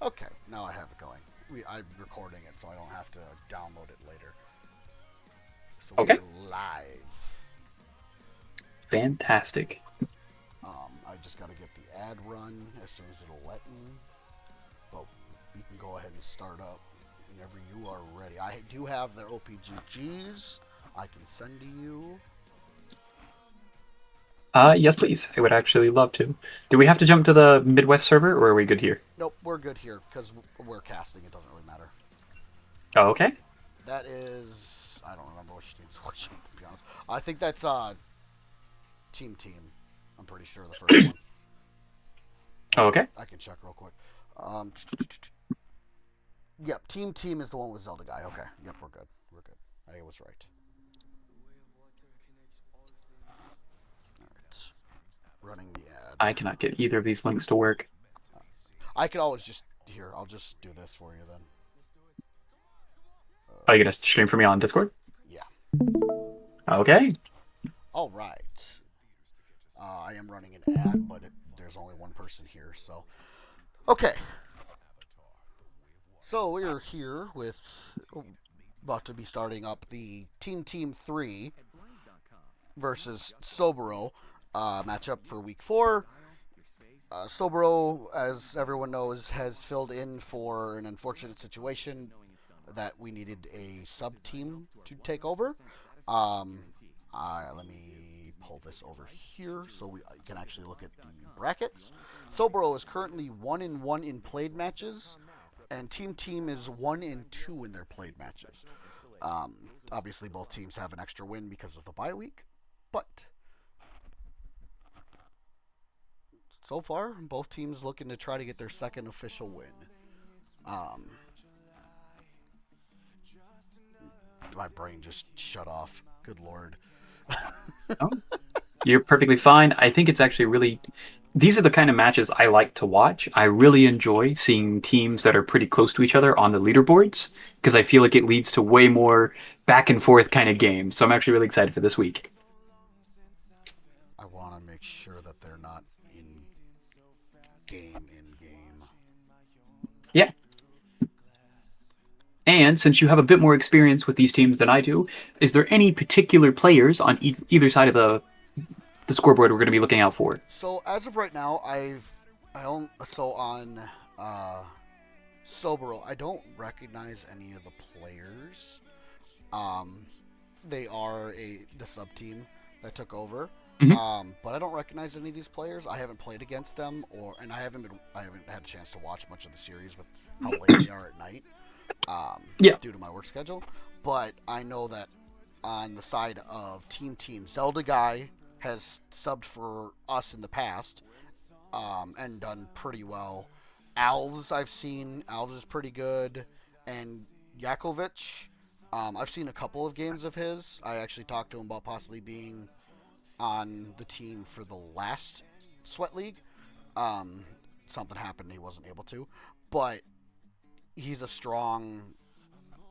Okay, now I have it going. I'm recording it, so I don't have to download it later. So we Okay, are live. fantastic. I just got to get the ad run as soon as it'll let me. But you can go ahead and start up whenever you are ready. I do have their OPGGs I can send to you. Yes, please. I would actually love to. Do we have to jump to the Midwest server, or are we good here? Nope, we're good here because we're casting. It doesn't really matter. Oh, okay. That is, I don't remember which team's which. To be honest, I think that's Team. I'm pretty sure the first one. I Oh, can okay. I can check real quick. Um, yep, Team is the one with Zelda guy. Okay, yep, we're good. We're good. I was right. All right, running the ad. I cannot get either of these links to work. I could always just here. I'll just do this for you then. Are you gonna stream for me on Discord? Yeah. Okay. All right. I am running an ad, but there's only one person here, so okay. So we're here with about to be starting up the Team 3 versus Soboro matchup for Week 4. Soboro, as everyone knows, has filled in for an unfortunate situation that we needed a sub team to take over. Um, Let me pull this over here so we can actually look at the brackets. Soboro is currently 1-1 in played matches, and Team is 1-2 in their played matches. Obviously, both teams have an extra win because of the bye week, but so far, both teams looking to try to get their second official win. Um, my brain just shut off. Good lord. Oh, you're perfectly fine. I think it's actually really. These are the kind of matches I like to watch. I really enjoy seeing teams that are pretty close to each other on the leaderboards because I feel like it leads to way more back and forth kind of games. So I'm actually really excited for this week. I want to make sure that they're not in game. Yeah. And since you have a bit more experience with these teams than I do, is there any particular players on either side of the scoreboard we're going to be looking out for? So as of right now, I don't so on uh, Soboro, I don't recognize any of the players. Um, they are the sub team that took over. Hmm. But I don't recognize any of these players. I haven't played against them, and I haven't had a chance to watch much of the series with how late they are at night, um, Yeah. due to my work schedule. But I know that on the side of Team, Zelda guy has subbed for us in the past, and done pretty well. Alves, I've seen. Alves is pretty good. And Yakovic, I've seen a couple of games of his. I actually talked to him about possibly being on the team for the last Sweat League. Um, Something happened, he wasn't able to. But he's a strong,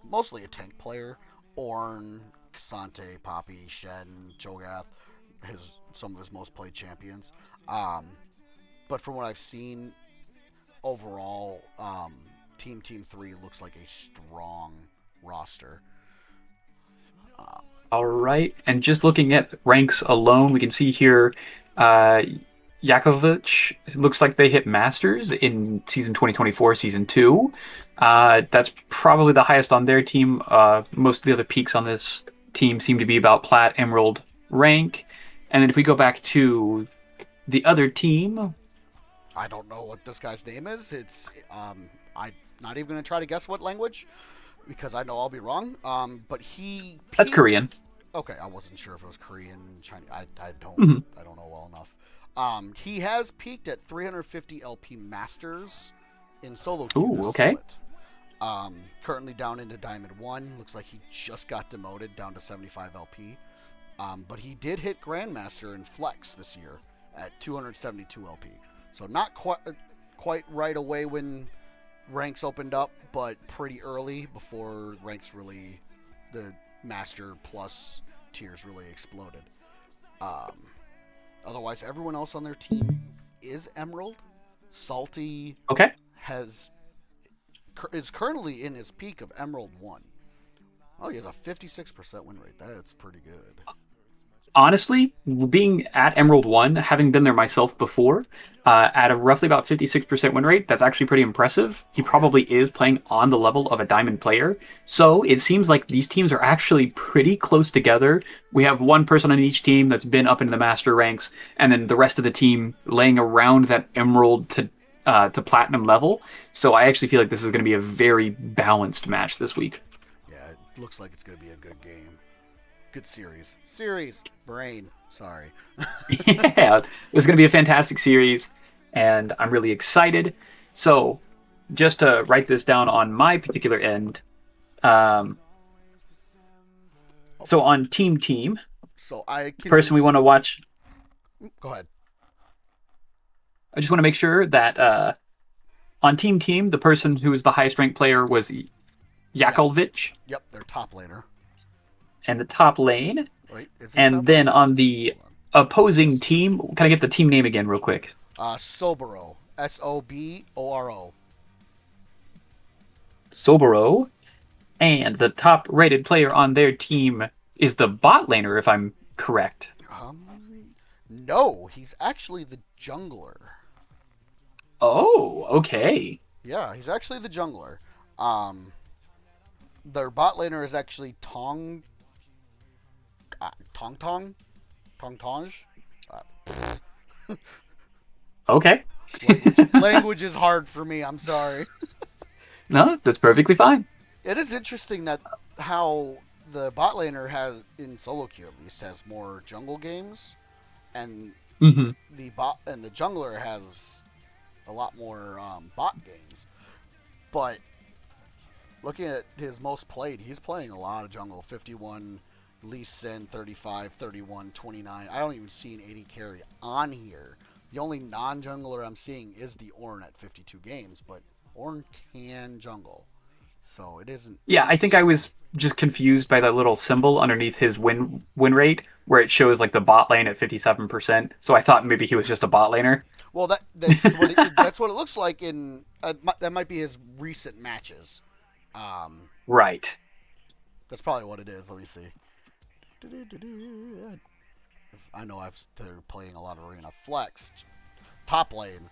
mostly a tank player. Orn, Xante, Poppy, Shen, Cho'Gath, some of his most played champions. Um, but from what I've seen, overall, Team 3 looks like a strong roster. Uh, All right. And just looking at ranks alone, we can see here uh, Yakovic looks like they hit Masters in season 2024, season 2. That's probably the highest on their team. Most of the other peaks on this team seem to be about Plat, Emerald rank. And then if we go back to the other team, I don't know what this guy's name is. I'm not even gonna try to guess what language because I know I'll be wrong. But he that's peaked. Korean. Okay, I wasn't sure if it was Korean, Chinese. Mhm. I don't know well enough. He has peaked at 350 LP Masters in solo queue Ooh, this okay. split. Currently down into Diamond 1. Looks like he just got demoted down to 75 LP. But he did hit Grandmaster in Flex this year at 272 LP. So not quite right away when ranks opened up, but pretty early before ranks really, the Master Plus tiers really exploded. Um, Otherwise, everyone else on their team is Emerald. Salty Okay. has is currently in his peak of Emerald 1. Oh, he has a 56% win rate. That's pretty good. Honestly, being at Emerald 1, having been there myself before, at a roughly about 56% win rate, that's actually pretty impressive. He Oh yeah. probably is playing on the level of a Diamond player. So it seems like these teams are actually pretty close together. We have one person on each team that's been up into the Master ranks, and then the rest of the team laying around that Emerald to Platinum level. So I actually feel like this is going to be a very balanced match this week. Yeah, it looks like it's going to be a good game. Good series. Series. Brain. Sorry. Yeah, it's going to be a fantastic series, and I'm really excited. So, just to write this down on my particular end, um, so on Team, So I the person can. we want to watch, Go ahead. I just want to make sure that on Team, the person who was the highest ranked player was Yep. Yakovich Yep. They're top laner. and the top lane. Right? Is he And top then laner? on the Hold on. opposing team, can I get the team name again, real quick? Soboro. Soboro. Soboro. And the top rated player on their team is the bot laner, if I'm correct. No, he's actually the jungler. Oh, okay. Yeah, he's actually the jungler. Um, their bot laner is actually Tong Tong, Tong Tonge. Okay. Language is hard for me. I'm sorry. No, that's perfectly fine. It is interesting that how the bot laner has in solo queue at least has more jungle games, and Hmm. the jungler has a lot more bot games. But looking at his most played, he's playing a lot of jungle. 51, Lee Sin 35, 31, 29. I don't even see an 80 carry on here. The only non-jungler I'm seeing is the Ornn at 52 games, but Ornn can jungle. So it isn't Yeah, I think I interesting. was just confused by that little symbol underneath his win rate where it shows like the bot lane at 57%. So I thought maybe he was just a bot laner. Well, that's what it looks like in that might be his recent matches. Um, Right. that's probably what it is. Let me see. I know they're playing a lot of arena flex top lane,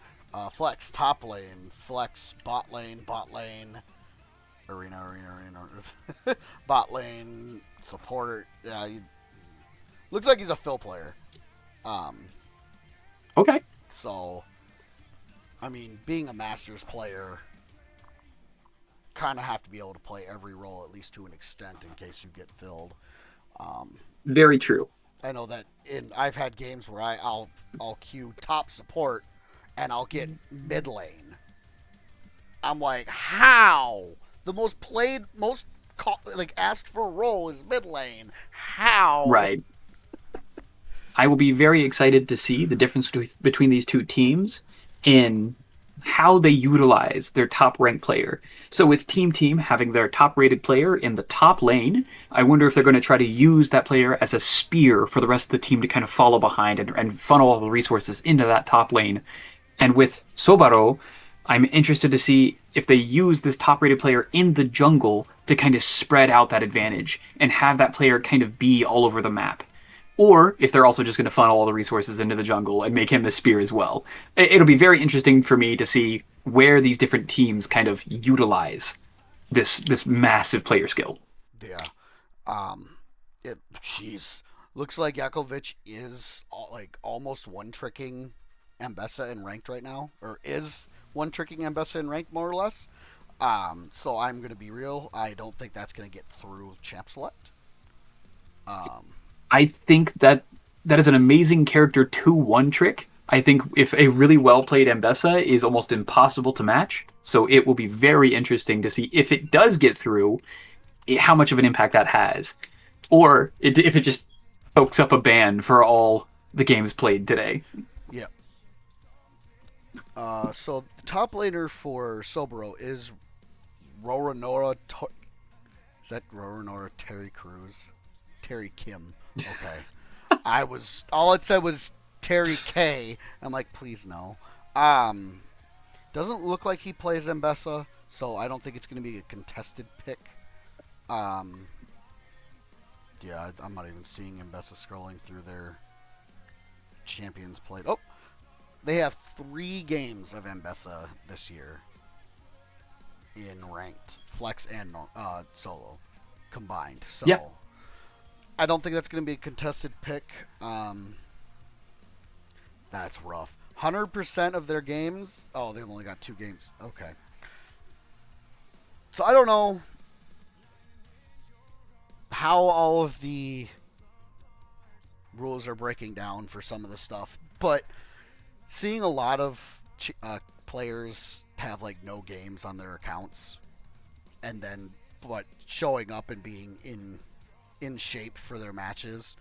flex top lane, flex bot lane, arena, bot lane support. Yeah, looks like he's a fill player. Um, Okay. so I mean, being a Masters player, kind of have to be able to play every role at least to an extent in case you get filled. Um, Very true. I know that I've had games where I'll queue top support and I'll get mid lane. I'm like, how? The most played, like asked for role is mid lane. How? Right. I will be very excited to see the difference between these two teams in how they utilize their top ranked player. So with Team having their top rated player in the top lane, I wonder if they're going to try to use that player as a spear for the rest of the team to kind of follow behind and funnel all the resources into that top lane. And with Sobaro, I'm interested to see if they use this top rated player in the jungle to kind of spread out that advantage and have that player kind of be all over the map. Or if they're also just going to funnel all the resources into the jungle and make him the spear as well. It'll be very interesting for me to see where these different teams kind of utilize this massive player skill. Yeah. Um. It. Jeez. Looks like Yakovich is like almost one tricking Ambessa in ranked right now, or is one tricking Ambessa in ranked more or less. So I'm gonna be real. I don't think that's gonna get through champ select. Um, I think that is an amazing character to one trick. I think if a really well played Ambessa is almost impossible to match. So it will be very interesting to see if it does get through, how much of an impact that has, or if it just soaks up a ban for all the games played today. yeah. So the top laner for Soboro is Roranora. Is that Roranora Terry Cruz? Terry Kim. Okay. I was all it said was Terry K. I'm like, please no. Um, doesn't look like he plays Mbessa, so I don't think it's going to be a contested pick. Um, yeah, I'm not even seeing Mbessa scrolling through their champions played. Oh, they have 3 games of Mbessa this year in ranked, flex and solo combined. So Yeah. I don't think that's going to be a contested pick. That's rough. 100% of their games. Oh, they've only got 2 games. Okay. So I don't know how all of the rules are breaking down for some of the stuff, but seeing a lot of players have like no games on their accounts, and then but showing up and being in shape for their matches.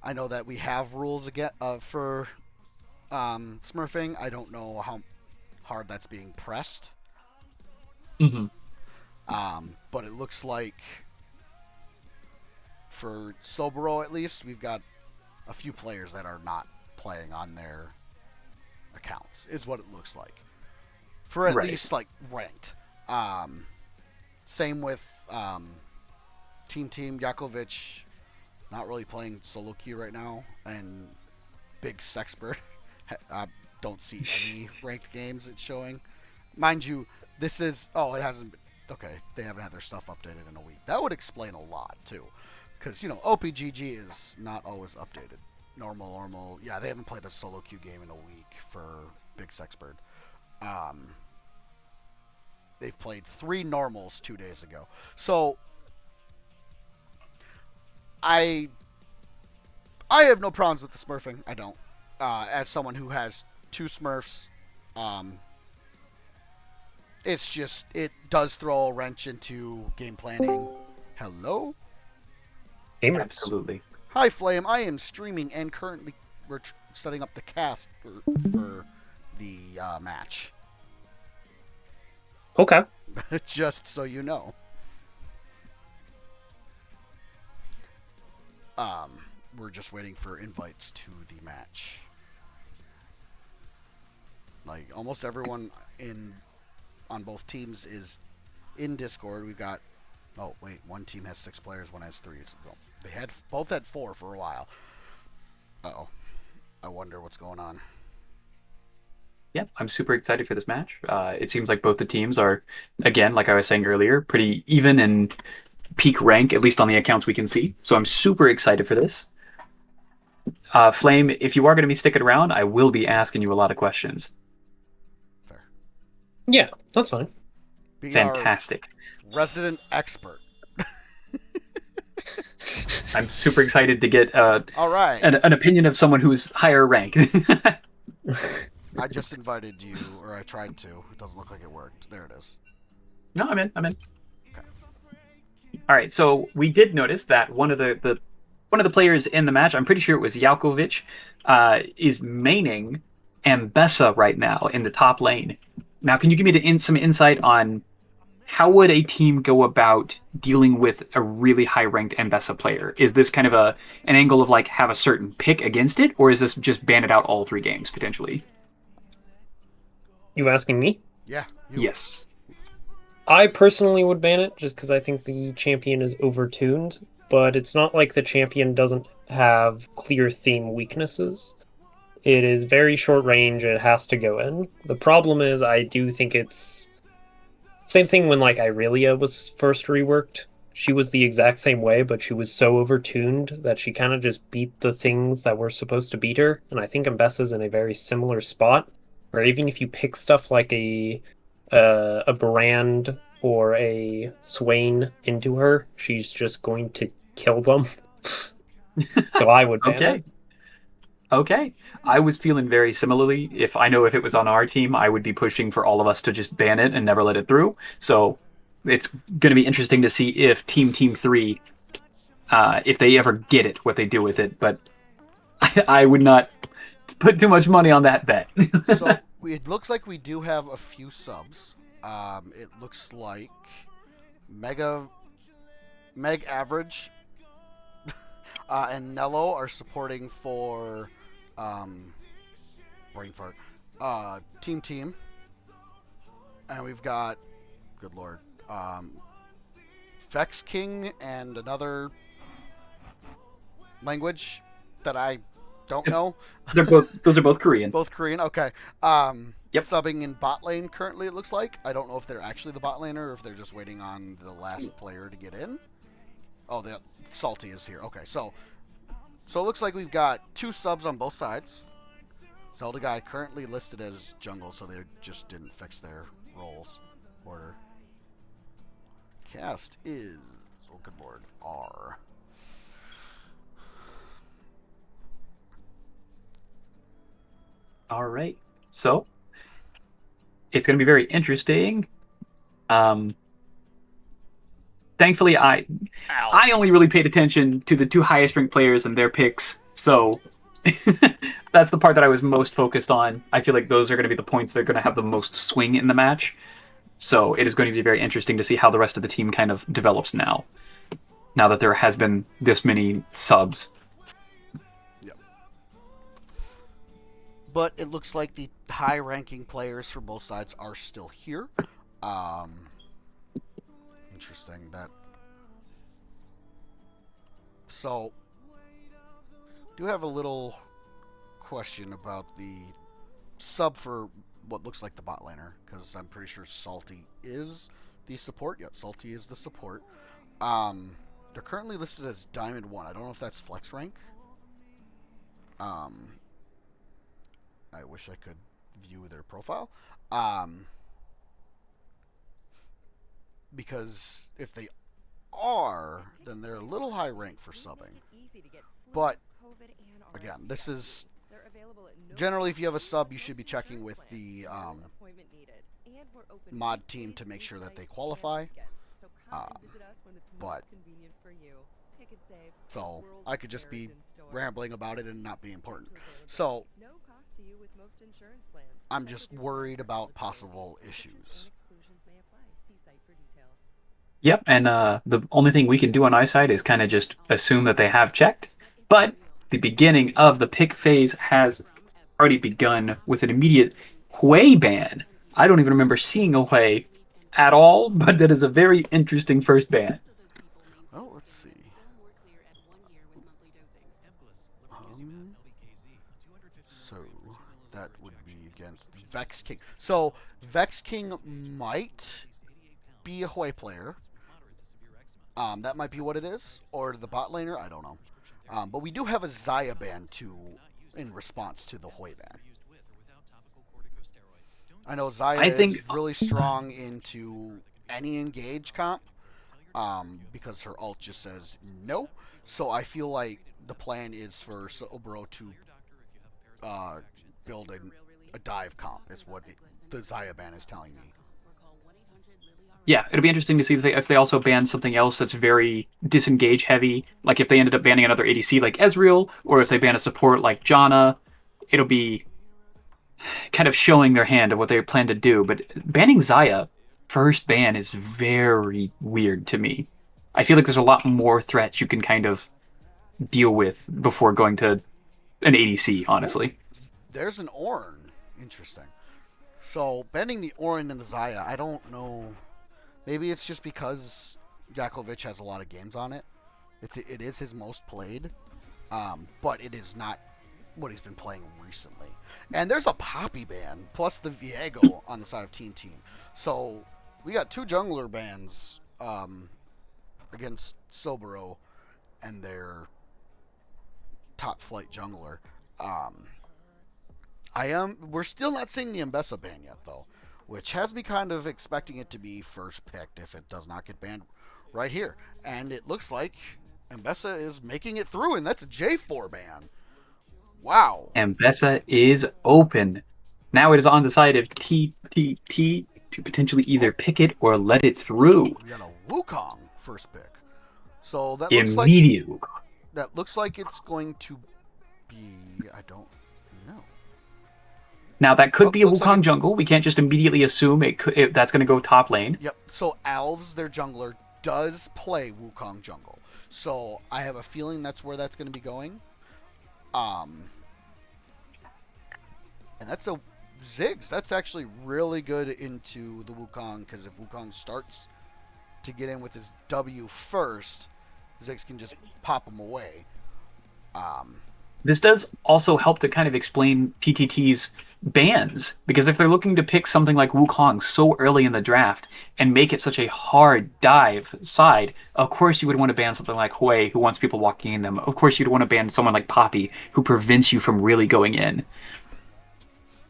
I know that we have rules again for smurfing. I don't know how hard that's being pressed. Hmm. But it looks like for Soboro at least, we've got a few players that are not playing on their accounts, is what it looks like. For at Right. least like ranked. Same with Team Jakovic, not really playing solo queue right now, and Big Sexpert. Don't see any ranked games it's showing. Mind you, this is it hasn't been okay. They haven't had their stuff updated in a week. That would explain a lot too, because OPGG is not always updated. Normal. Yeah, they haven't played a solo queue game in a week for Big Sexpert. They've played 3 normals 2 days ago. So I have no problems with the smurfing. I don't. As someone who has 2 Smurfs, it's just it does throw a wrench into game planning. Hello, Gamers. Absolutely. hi Flame. I am streaming and currently we're setting up the cast for the match. Okay. Just so you know. We're just waiting for invites to the match. Like almost everyone on both teams is in Discord. We've got one team has 6 players, one has 3. They both had 4 for a while. I wonder what's going on. Yeah, I'm super excited for this match. It seems like both the teams are, again, like I was saying earlier, pretty even in peak rank, at least on the accounts we can see. So I'm super excited for this. Flame, if you are going to be sticking around, I will be asking you a lot of questions. Fair. Yeah, that's fine. Be Fantastic. our resident expert. I'm super excited to get All right. an opinion of someone who's higher rank. I just invited you, or I tried to. It doesn't look like it worked. There it is. No, I'm in. Okay. All right, so we did notice that one of the players in the match, I'm pretty sure it was Jalkovic, is maining Ambessa right now in the top lane. Now, can you give me some insight on how would a team go about dealing with a really high-ranked Ambessa player? Is this kind of an angle of like have a certain pick against it, or is this just ban it out all 3 games potentially? You asking me? Yeah. Yes. I personally would ban it just because I think the champion is overtuned, but it's not like the champion doesn't have clear theme weaknesses. It is very short range, it has to go in. The problem is I do think it's same thing when like Irelia was first reworked. She was the exact same way, but she was so overtuned that she kind of just beat the things that were supposed to beat her. And I think Ambessa's in a very similar spot, where even if you pick stuff like a brand or a Swain into her, she's just going to kill them. So I would ban Okay. it. Okay. I was feeling very similarly. If it was on our team, I would be pushing for all of us to just ban it and never let it through. So it's going to be interesting to see if Team 3, if they ever get it, what they do with it. But I would not put too much money on that bet. So it looks like we do have a few subs. It looks like Meg Average and Nello are supporting for brain fart Team, and we've got good lord. Vex King and another language that I don't know. Those are both Korean. Both Korean. Okay. Yep. Subbing in bot lane currently, it looks like. I don't know if they're actually the bot laner or if they're just waiting on the last player to get in. Oh, the Salty is here. Okay, so it looks like we've got 2 subs on both sides. Zelda guy currently listed as jungle, so they just didn't fix their roles order. Cast is, oh good lord, R. All right. So it's going to be very interesting. Thankfully, I only really paid attention to the 2 highest ranked players and their picks, so that's the part that I was most focused on. I feel like those are going to be the points that are going to have the most swing in the match. So it is going to be very interesting to see how the rest of the team kind of develops now that there has been this many subs. Yep. But it looks like the high-ranking players for both sides are still here. Interesting that. So, do have a little question about the sub for what looks like the bot laner, because I'm pretty sure Salty is the support. Yep, Salty is the support. They're currently listed as Diamond 1. I don't know if that's flex rank. I wish I could view their profile. Because if they are, then they're a little high rank for subbing. But, again, this is... Generally, if you have a sub, you should be checking with the mod team to make sure that they qualify. But... So, I could just be rambling about it and not be important. So, I'm just worried about possible issues. Yep, and the only thing we can do on our side is kind of just assume that they have checked. But the beginning of the pick phase has already begun with an immediate Hui ban. I don't even remember seeing a Hui at all, but that is a very interesting first ban. Oh, let's see. So that would be against Vex King. So Vex King might be a Hui player. That might be what it is, or the bot laner. I don't know. But we do have a Xayah ban in response to the Hui ban. I know Xayah is really strong into any engage comp, because her ult just says no. So I feel like the plan is for Soboro to build a dive comp, is what the Xayah ban is telling me. Yeah, it'll be interesting to see if they also ban something else that's very disengage heavy, like if they ended up banning another ADC like Ezreal, or if they ban a support like Janna. It'll be kind of showing their hand of what they plan to do. But banning Xayah first ban is very weird to me. I feel like there's a lot more threats you can kind of deal with before going to an ADC, honestly. There's an Ornn. Interesting. So, banning the Ornn and the Xayah, I don't know. Maybe it's just because Jakovic has a lot of games on it. It is his most played, but it is not what he's been playing recently. And there's a Poppy ban, plus the Viego on the side of Team. So, we got 2 jungler bans against Soboro and their top flight jungler. We're still not seeing the Mbessa ban yet, though, which has me kind of expecting it to be first picked if it does not get banned right here. And it looks like Mbessa is making it through, and that's a J4 ban. Wow. Mbessa is open. Now it is on the side of TTT to potentially either pick it or let it through. We got a Wukong first pick. So that Immediate Wukong. That looks like it's going to be... I don't know. Now, that could be a Wukong jungle. We can't just immediately assume that's going to go top lane. Yep. So Alves, their jungler, does play Wukong jungle. So I have a feeling that's where that's going to be going. And that's a Ziggs, that's actually really good into the Wukong, because if Wukong starts to get in with his W first, Ziggs can just pop him away. Um, This does also help to kind of explain TTT's bans, because if they're looking to pick something like Wukong so early in the draft and make it such a hard dive side, of course you would want to ban something like Hui, who wants people walking in them. Of course you'd want to ban someone like Poppy, who prevents you from really going in.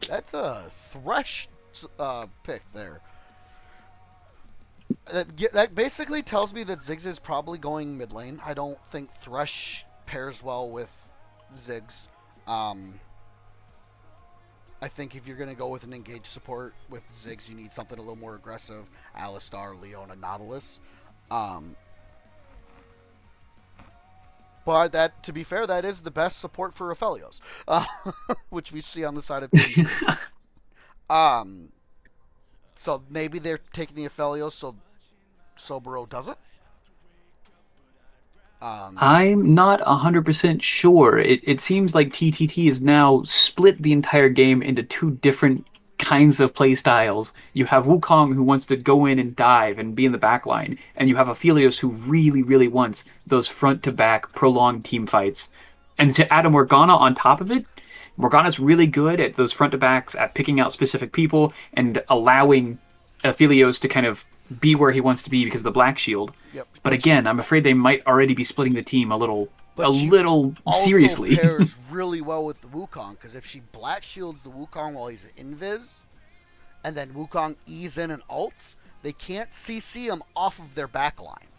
that's a Thresh pick there. That basically tells me that Ziggs is probably going mid lane. I don't think Thresh pairs well with Ziggs. I think if you're going to go with an engaged support with Ziggs, you need something a little more aggressive. Alistar, Leona, Nautilus. But that, to be fair, that is the best support for Aphelios, which we see on the side of Team. So maybe they're taking the Aphelios so Soboro doesn't. I'm not 100% sure. It seems like TTT has now split the entire game into two different kinds of play styles. You have Wukong, who wants to go in and dive and be in the back line, and you have Aphelios, who really, really wants those front-to-back prolonged team fights. And to add a Morgana on top of it, Morgana's really good at those front-to-backs, at picking out specific people, and allowing Aphelios to kind of be where he wants to be because of the Black Shield. Yep. But again, I'm afraid they might already be splitting the team a little seriously. Also pairs really well with the Wukong, because if she Black Shields the Wukong while he's invis, and then Wukong E's in and ults, they can't CC him off of their back line.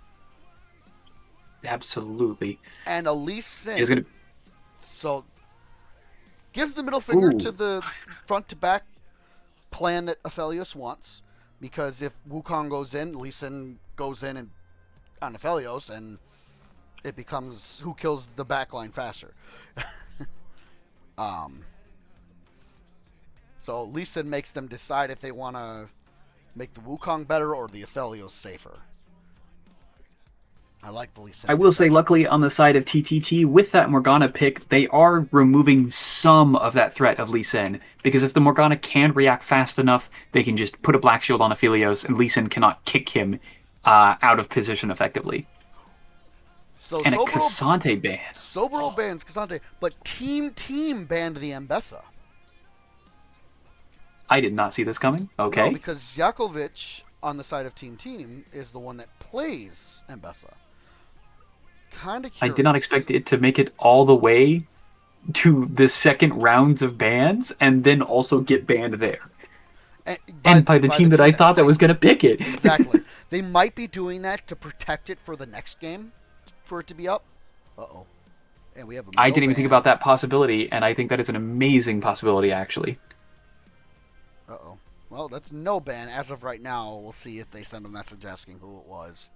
Absolutely. And Elise Sin, Is gonna... so gives the middle finger Ooh. to the front to back plan that Aphelios wants, because if Wukong goes in, Lee Sin goes in and on Aphelios, and it becomes who kills the backline faster. So Lee Sin makes them decide if they want to make the Wukong better or the Aphelios safer. I like the Lee Sin. I will say, luckily, on the side of TTT, with that Morgana pick, they are removing some of that threat of Lee Sin. Because if the Morgana can react fast enough, they can just put a Black Shield on Aphelios, and Lee Sin cannot kick him out of position effectively. So and a Cassante ban. Soboro bans Cassante, but Team banned the Mbessa. I did not see this coming. Okay. No, because Yakovic, on the side of Team, is the one that plays Mbessa. Kind of curious. I did not expect it to make it all the way to the second rounds of bans and then also get banned there. And by the team that I thought that was going to pick it. Exactly. They might be doing that to protect it for the next game, for it to be up. Uh-oh. And we have a I didn't even think about that possibility, and I think that is an amazing possibility, actually. Uh-oh. Well, that's no ban. As of right now, we'll see if they send a message asking who it was.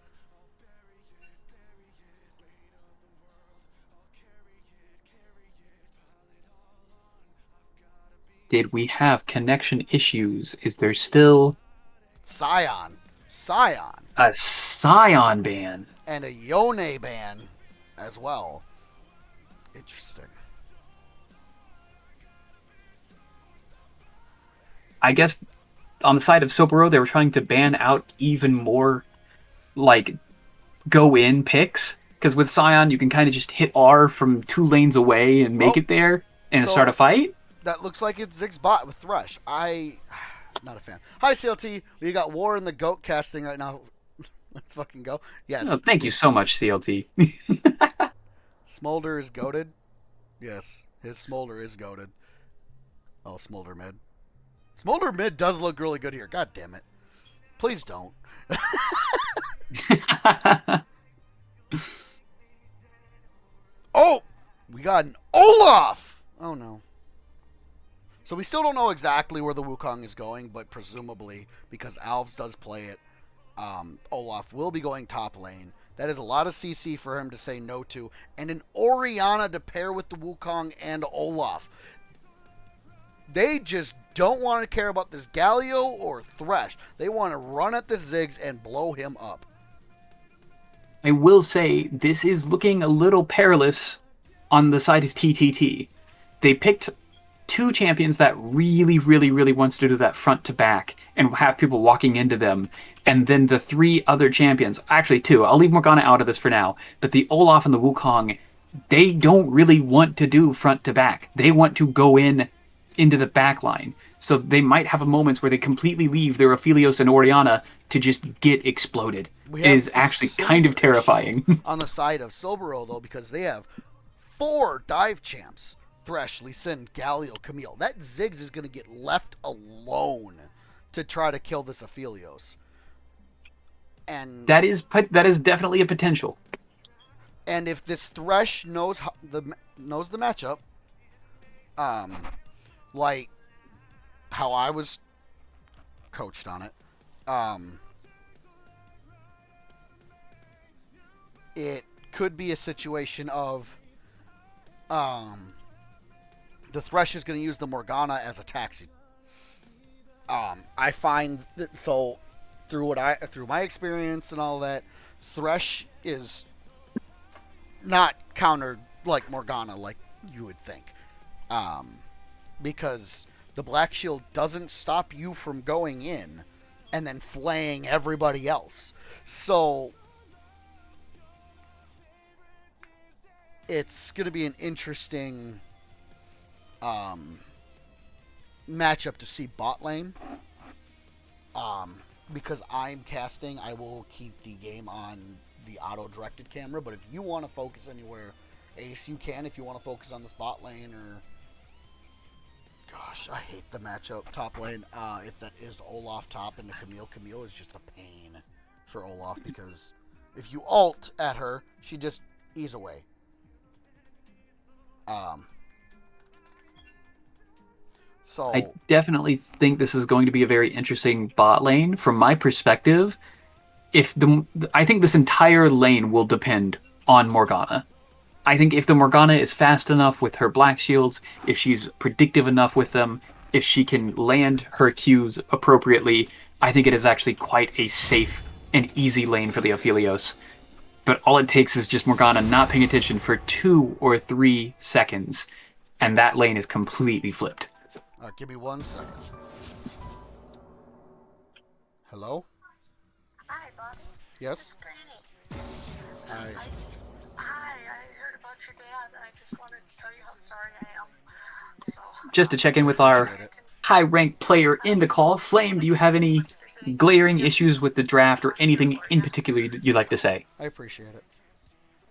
Did we have connection issues? Is there still... Scion. A Scion ban. And a Yone ban as well. Interesting. I guess on the side of Soboro, they were trying to ban out even more, like, go-in picks. Because with Scion, you can kind of just hit R from 2 lanes away and make it there and start a fight. That looks like it's Ziggs bot with Thresh. Not a fan. Hi, CLT. We got War in the GOAT casting right now. Let's fucking go. Yes. Oh, thank you so much, CLT. Smolder is goated. Yes, his Smolder is goated. Oh, Smolder mid. Smolder mid does look really good here. God damn it. Please don't. Oh! We got an Olaf! Oh, no. So we still don't know exactly where the Wukong is going, but presumably, because Alves does play it, Olaf will be going top lane. That is a lot of CC for him to say no to. And an Orianna to pair with the Wukong and Olaf. They just don't want to care about this Galio or Thresh. They want to run at the Ziggs and blow him up. I will say, this is looking a little perilous on the side of TTT. They picked two champions that really, really, really wants to do that front to back and have people walking into them, and then the three other champions, actually two, I'll leave Morgana out of this for now, but the Olaf and the Wukong, they don't really want to do front to back. They want to go into the back line. So they might have moments where they completely leave their Aphelios and Oriana to just get exploded. It is actually kind of terrifying. On the side of Soboro, though, because they have 4 dive champs. Thresh, Lee Sin, Galio, Camille. That Ziggs is going to get left alone to try to kill this Aphelios. And that is definitely a potential. And if this Thresh knows the matchup, like how I was coached on it, it could be a situation of the Thresh is going to use the Morgana as a taxi. I find that, so through my experience and all that, Thresh is not countered like Morgana, like you would think, because the Black Shield doesn't stop you from going in and then flaying everybody else. So it's going to be an interesting matchup to see bot lane. Because I'm casting, I will keep the game on the auto-directed camera, but if you want to focus anywhere, Ace, you can. If you want to focus on this bot lane, or gosh, I hate the matchup top lane. If that is Olaf top and the Camille is just a pain for Olaf, because if you ult at her, she just ease away. So I definitely think this is going to be a very interesting bot lane. From my perspective, I think this entire lane will depend on Morgana. I think if the Morgana is fast enough with her black shields, if she's predictive enough with them, if she can land her Qs appropriately, I think it is actually quite a safe and easy lane for the Aphelios. But all it takes is just Morgana not paying attention for 2 or 3 seconds, and that lane is completely flipped. Give me 1 second. Hello? Hi, Bobby. Yes? Granny. Hi. Hi, I heard about your dad. I just wanted to tell you how sorry I am. So, Just to check in with our high-ranked player in the call, Flame, do you have any glaring issues with the draft or anything in particular you'd like to say? I appreciate it.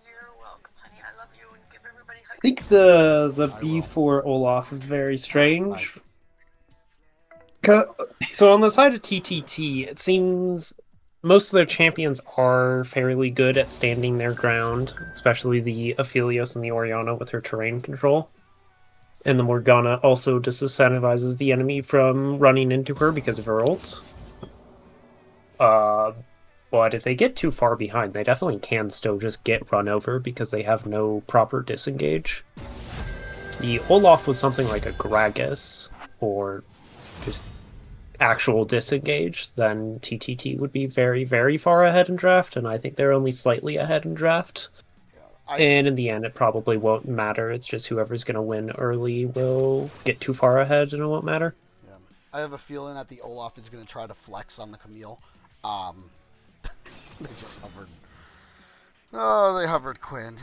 you're welcome, honey. I love you, and give everybody hugs. I think the B4 Olaf is very strange. So on the side of TTT, it seems most of their champions are fairly good at standing their ground, especially the Aphelios and the Oriana with her terrain control. And the Morgana also disincentivizes the enemy from running into her because of her ults. But if they get too far behind, they definitely can still just get run over because they have no proper disengage. The Olaf was something like a Gragas, or just actual disengage, then TTT would be very, very far ahead in draft, and I think they're only slightly ahead in draft. And in the end, it probably won't matter. It's just whoever's going to win early will get too far ahead, and it won't matter. Yeah. I have a feeling that the Olaf is going to try to flex on the Camille. They just hovered. Oh, they hovered Quinn.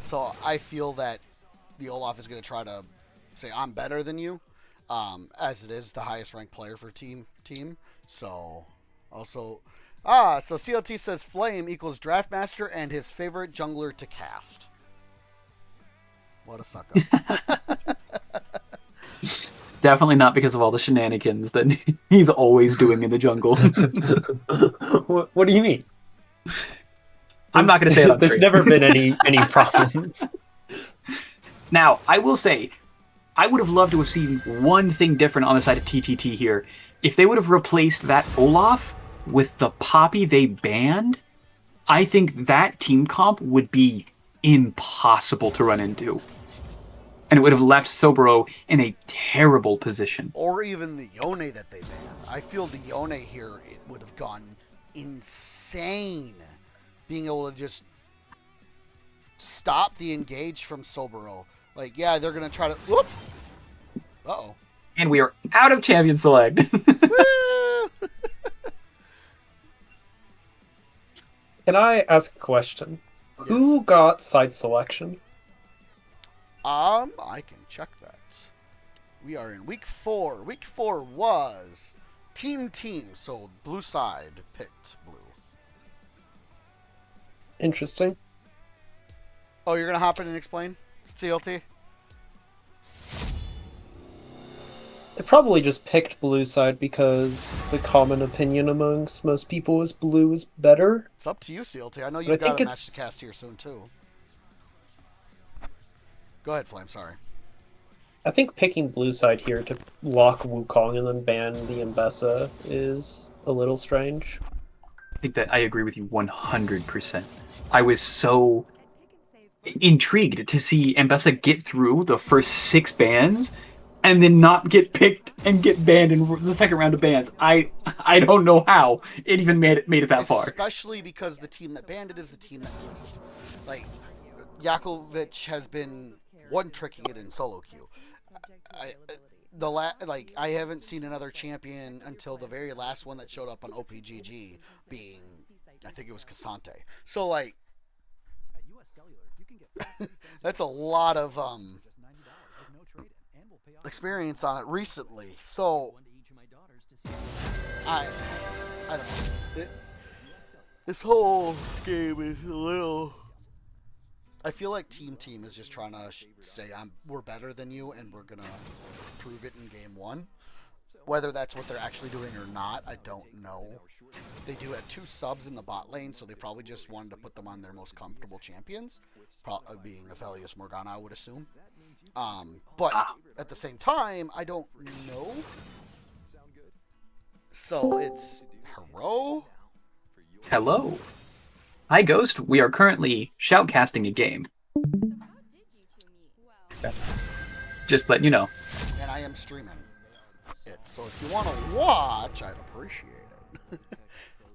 So I feel that the Olaf is going to try to say, I'm better than you, as it is the highest ranked player for team. So also, so CLT says Flame equals Draft Master and his favorite jungler to cast. What a suck up. Definitely not because of all the shenanigans that he's always doing in the jungle. What do you mean? I'm not going to say it on There's stream. never been any problems. Now, I will say, I would have loved to have seen one thing different on the side of TTT here. If they would have replaced that Olaf with the Poppy they banned, I think that team comp would be impossible to run into. And it would have left Soboro in a terrible position. Or even the Yone that they banned. I feel the Yone here, it would have gone insane. Being able to just stop the engage from Soboro. Like, yeah, they're gonna try to. Whoop. Uh-oh. And we are out of champion select. Woo! Can I ask a question? Who got side selection? I can check that. We are in week 4. Week 4 was team, so blue side picked blue. Interesting. Oh, you're gonna hop in and explain, CLT? They probably just picked blue side because the common opinion amongst most people is blue is better. It's up to you, CLT. I know I you've got think a it's- match to cast here soon, too. Go ahead, Flame, sorry. I think picking blue side here to lock Wukong and then ban the Mbessa is a little strange. I think that I agree with you 100%. I was so intrigued to see Mbessa get through the first 6 bans and then not get picked and get banned in the second round of bans. I don't know how it even made it that far. Especially because the team that banned it is the team that needs it. Like, Yakovich has been one-tricking it in solo queue. I haven't seen another champion until the very last one that showed up on OPGG being, I think it was Cassante. So, like, that's a lot of experience on it recently. So, I don't know. This whole game is a little. I feel like Team is just trying to say we're better than you and we're gonna prove it in game 1. Whether that's what they're actually doing or not, I don't know. They do have 2 subs in the bot lane, so they probably just wanted to put them on their most comfortable champions, being Aphelios Morgana, I would assume. But at the same time, I don't know. So it's Hero. Hello. Hi, Ghost. We are currently shoutcasting a game. Just letting you know. And I am streaming it. So if you want to watch, I'd appreciate it.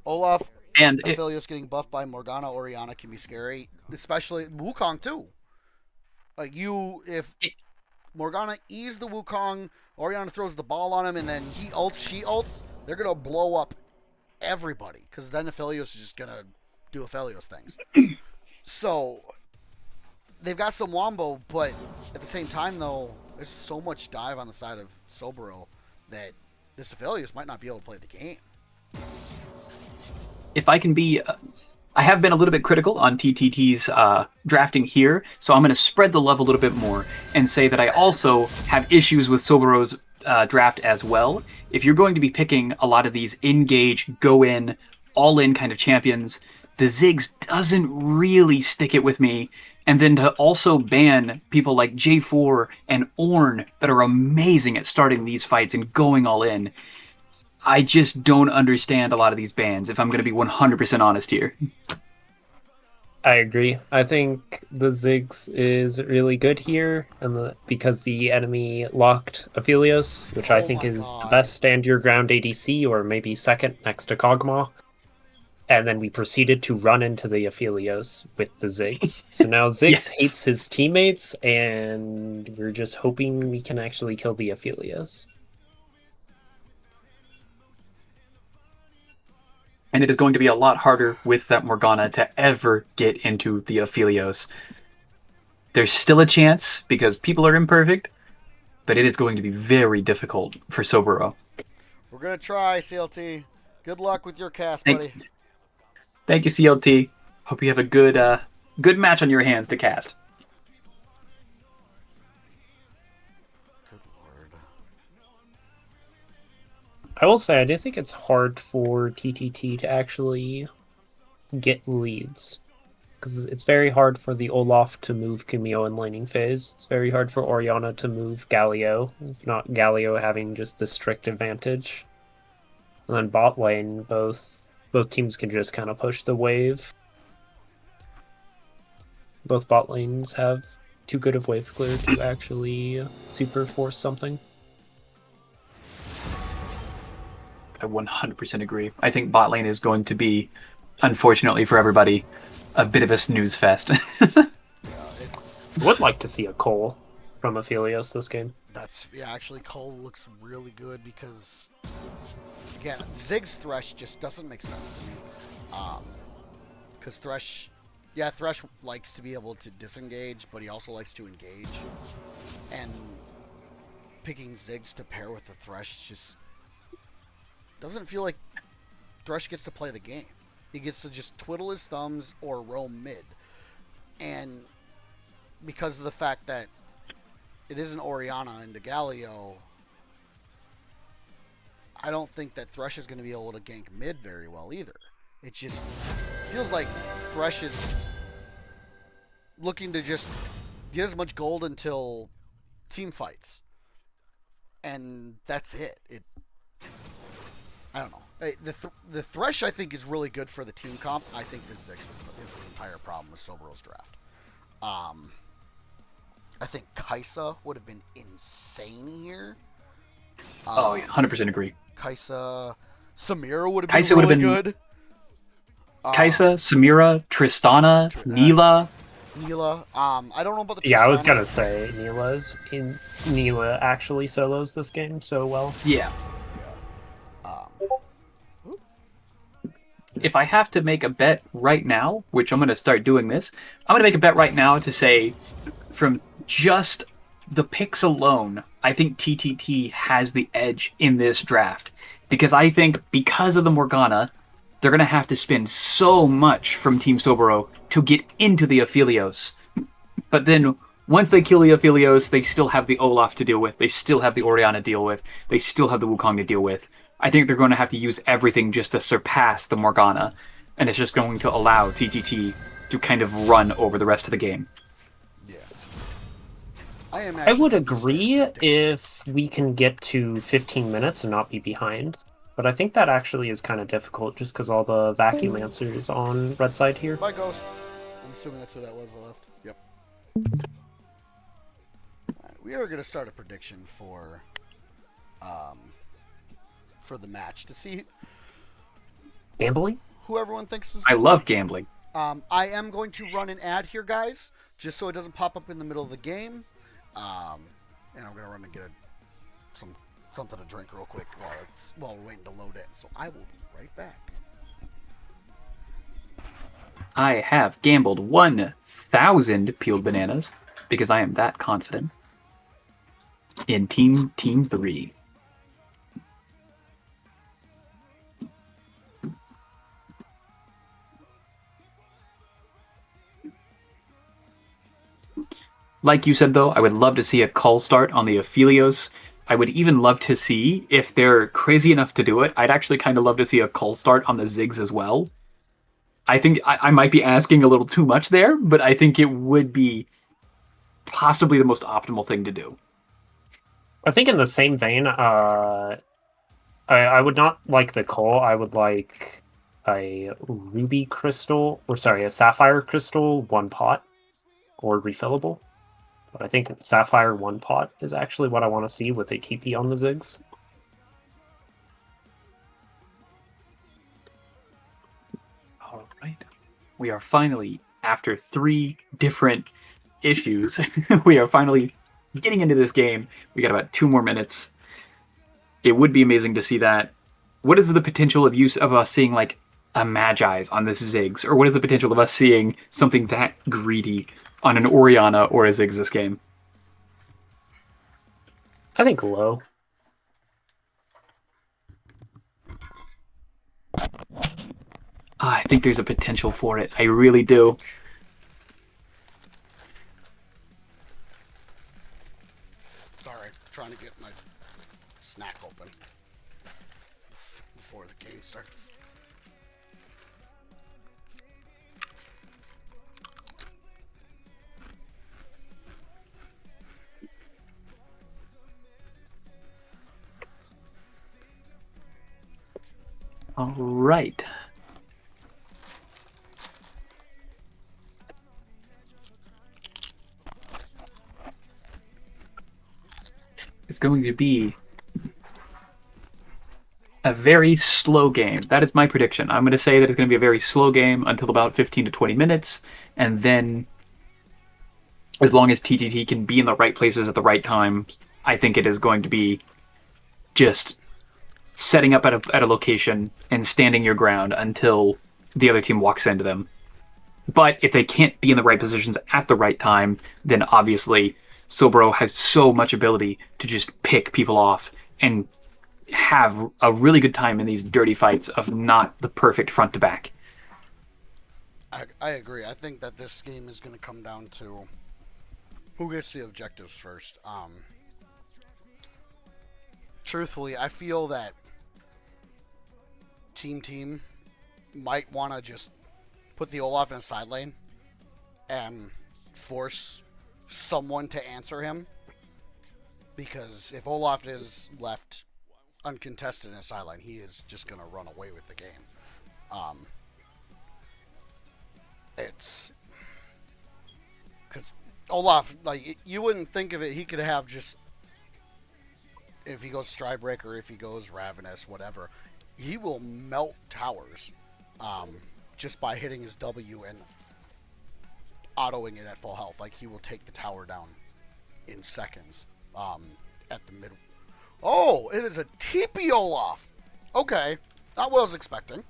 Olaf And Aphelios getting buffed by Morgana Orianna can be scary. Especially Wukong, too. Like, if Morgana E's the Wukong, Orianna throws the ball on him, and then he ults, she ults, they're going to blow up everybody. Because then Aphelios is just going to do Aphelios things. So, they've got some wombo, but at the same time, though, there's so much dive on the side of Soboro that this Aphelios might not be able to play the game. if I can be, I have been a little bit critical on TTT's drafting here, so I'm going to spread the love a little bit more and say that I also have issues with Soboro's draft as well. If you're going to be picking a lot of these engage, go in, all in kind of champions, the Ziggs doesn't really stick it with me. And then to also ban people like J4 and Ornn that are amazing at starting these fights and going all in. I just don't understand a lot of these bans, if I'm going to be 100% honest here. I agree. I think the Ziggs is really good here, and because the enemy locked Aphelios, which I think is the best stand your ground ADC, or maybe second next to Kog'Maw. And then we proceeded to run into the Aphelios with the Ziggs. So now Ziggs Yes. hates his teammates, and we're just hoping we can actually kill the Aphelios. And it is going to be a lot harder with that Morgana to ever get into the Aphelios. There's still a chance, because people are imperfect, but it is going to be very difficult for Soboro. We're going to try, CLT. Good luck with your cast, buddy. Thank you, CLT. Hope you have a good good match on your hands to cast. Good lord. I will say, I do think it's hard for TTT to actually get leads. Because it's very hard for the Olaf to move Kumio in laning phase. It's very hard for Orianna to move Galio, if not Galio having just the strict advantage. And then bot lane, both teams can just kind of push the wave. Both bot lanes have too good of wave clear to actually super force something. I 100% agree. I think bot lane is going to be, unfortunately for everybody, a bit of a snooze fest. Yeah, it's... Would like to see a Cole. from Aphelios this game. Actually, Cole looks really good because, again, Zig's Thresh just doesn't make sense to me. Because Thresh likes to be able to disengage, but he also likes to engage. And picking Ziggs to pair with the Thresh just doesn't feel like Thresh gets to play the game. He gets to just twiddle his thumbs or roam mid. And because of the fact that it isn't Orianna and Galio, I don't think that Thresh is going to be able to gank mid very well either. It just feels like Thresh is looking to just get as much gold until team fights. And that's it. I don't know. The Thresh, I think, is really good for the team comp. I think the Ziggs is the entire problem with Soboro's draft. I think Kaisa would have been insane here. Oh, yeah, 100% agree. Kaisa, Samira would have been really good. Kaisa, Samira, Tristana, Neela. I don't know about the Tristana. Yeah, I was gonna say Neela actually solos this game so well. Yeah. If I have to make a bet right now, which I'm going to start doing this, I'm going to make a bet right now to say, from just the picks alone, I think TTT has the edge in this draft. Because I think, because of the Morgana, they're going to have to spend so much from Team Soboro to get into the Aphelios. But then, once they kill the Aphelios, they still have the Olaf to deal with, they still have the Orianna to deal with, they still have the Wukong to deal with. I think they're going to have to use everything just to surpass the Morgana, and it's just going to allow TTT to kind of run over the rest of the game. Yeah. I would agree if we can get to 15 minutes and not be behind, but I think that actually is kind of difficult just because all the vacuum answers on red side here. Bye, Ghost. I'm assuming that's who that was that left. Yep. Right, we are going to start a prediction for the match to see Gambling? who everyone thinks is. I love gambling. I am going to run an ad here, guys, just so it doesn't pop up in the middle of the game. And I'm going to run and get something to drink real quick while we're waiting to load in. So I will be right back. I have gambled 1,000 peeled bananas because I am that confident in Team 3. Like you said, though, I would love to see a call start on the Aphelios. I would even love to see, if they're crazy enough to do it, I'd actually kind of love to see a call start on the Ziggs as well. I think I might be asking a little too much there, but I think it would be possibly the most optimal thing to do. I think in the same vein, I would not like the coal. I would like a ruby crystal, a sapphire crystal, one pot, or refillable. But I think sapphire one pot is actually what I want to see with a TP on the Ziggs. All right. We are finally, after 3 different issues, we are finally getting into this game. We got about 2 more minutes. It would be amazing to see that. What is the potential of us seeing like a Magi's on this Ziggs? Or what is the potential of us seeing something that greedy on an Orianna or a Ziggs this game? I think low. I think there's a potential for it. I really do. Sorry, trying to get my snack open before the game starts. All right. It's going to be a very slow game. That is my prediction. I'm going to say that it's going to be a very slow game until about 15 to 20 minutes, and then as long as TTT can be in the right places at the right time, I think it is going to be just setting up at a location and standing your ground until the other team walks into them. But if they can't be in the right positions at the right time, then obviously Soboro has so much ability to just pick people off and have a really good time in these dirty fights of not the perfect front to back. I agree. I think that this game is going to come down to who gets the objectives first. Truthfully, I feel that Team might want to just put the Olaf in a side lane and force someone to answer him. Because if Olaf is left uncontested in a side lane, he is just going to run away with the game. It's because Olaf, like, you wouldn't think of it. He could have just, if he goes Stridebreaker, if he goes Ravenous, whatever, he will melt towers just by hitting his W and autoing it at full health. Like, he will take the tower down in seconds at the mid. Oh, it is a TP Olaf. Okay, not what I was expecting.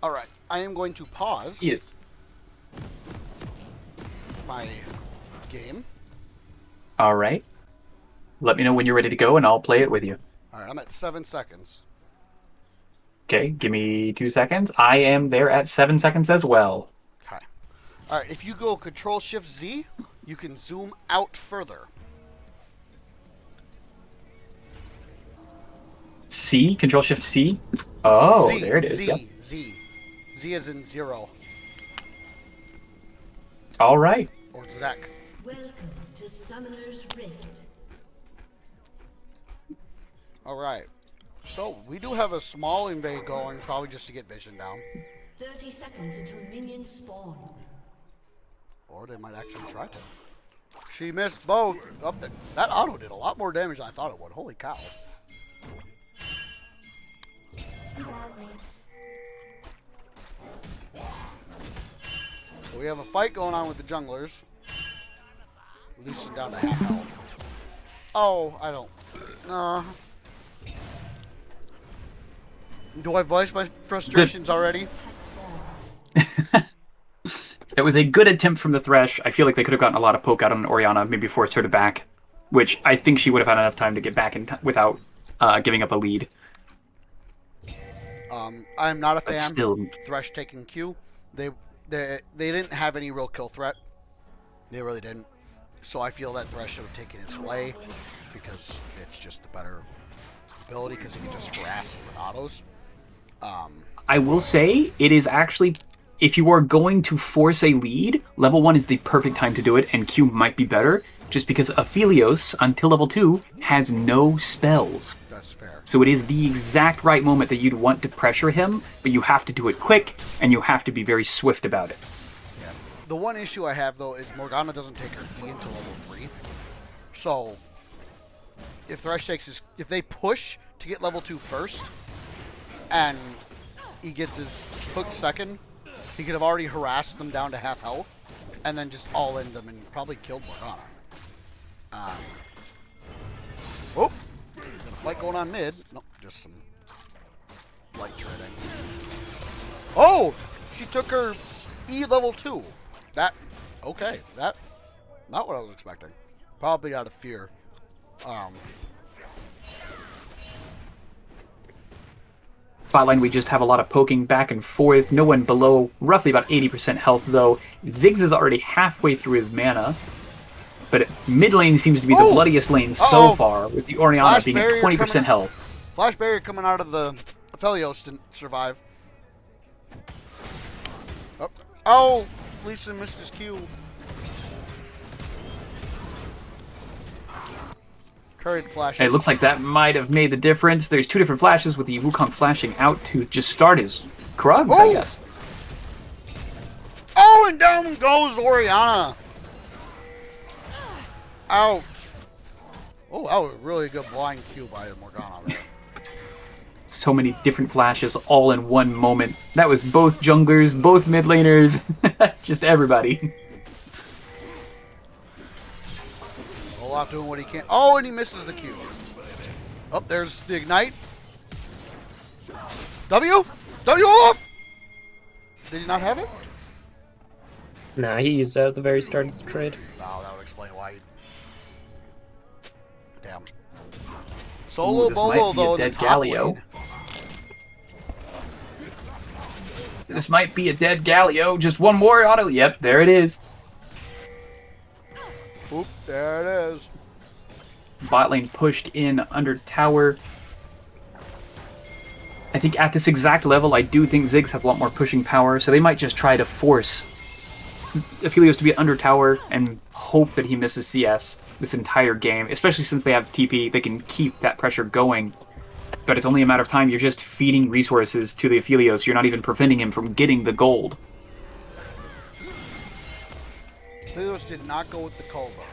All right, I am going to pause. Yes. My game. All right. Let me know when you're ready to go, and I'll play it with you. All right, I'm at 7 seconds. Okay, give me 2 seconds. I am there at 7 seconds as well. Okay. All right, if you go Control-Shift-Z, you can zoom out further. C? Control-Shift-C? Oh, Z, there it is. Z, Yep. Z. Z is in 0. All right. Or Zek. Welcome to Summoner's Rift. All right. So, we do have a small invade going, probably just to get vision down. 30 seconds until minions spawn. Or they might actually try to. She missed both. Oh, that auto did a lot more damage than I thought it would. Holy cow. So we have a fight going on with the junglers. Releasing down to half health. Oh, I don't. Do I voice my frustrations already? It was a good attempt from the Thresh. I feel like they could have gotten a lot of poke out on Orianna, maybe force her to back, which I think she would have had enough time to get back in without giving up a lead. I'm not a But fan. still, Thresh taking Q. They didn't have any real kill threat. They really didn't. So I feel that Thresh should have taken his Flay because it's just the better ability because he can just harass with autos. I will say it is actually, if you are going to force a lead, level 1 is the perfect time to do it, and Q might be better, just because Aphelios, until level 2, has no spells. That's fair. So it is the exact right moment that you'd want to pressure him, but you have to do it quick, and you have to be very swift about it. Yeah. The one issue I have, though, is Morgana doesn't take her E until level 3. So, if Thresh takes his... If they push to get level 2 first, and he gets his hook second, he could have already harassed them down to half health, and then just all-in them and probably killed Morgana. Oh! Got a fight going on mid. Nope, just some light trading. Oh! She took her E level 2. That... Okay, that... Not what I was expecting. Probably out of fear. Bot lane, we just have a lot of poking back and forth. No one below roughly about 80% health, though. Ziggs is already halfway through his mana. But mid lane seems to be the bloodiest lane so far, with the Orianna Flash being at barrier 20% coming- health. Flash barrier coming out of the Aphelios didn't survive. Oh, Lisa missed his Q. Current flash. It looks like that might have made the difference. There's two different flashes with the Wukong flashing out to just start his Krugs, I Oh! guess. Oh, and down goes Orianna. Ouch. Oh, that was a really good blind Q by Morgana there. So many different flashes all in one moment. That was both junglers, both mid laners, just everybody. Olaf doing what he can. Oh, and he misses the Q. Oh, there's the Ignite. W? W Olaf? Did he not have it? Nah, he used it at the very start of the trade. Oh, that would explain why. Damn. Solo this might Bolo, be a though, the dead top Galio. lane. This might be a dead Galio. Just one more auto. Yep, there it is. Oop, there it is. Bot lane pushed in under tower. I think at this exact level, I do think Ziggs has a lot more pushing power, so they might just try to force Aphelios to be under tower and hope that he misses CS this entire game, especially since they have TP. They can keep that pressure going, but it's only a matter of time. You're just feeding resources to the Aphelios. You're not even preventing him from getting the gold. Aphelios did not go with the Culva.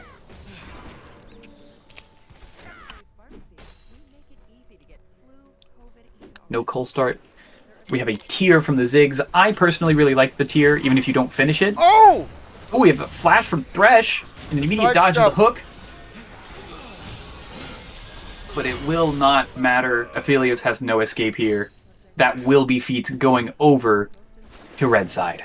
No cold start. We have a tier from the Ziggs. I personally really like the tier, even if you don't finish it. Oh! Oh, we have a flash from Thresh, and an immediate dodge of the hook. But it will not matter. Aphelios has no escape here. That will be feats going over to red side.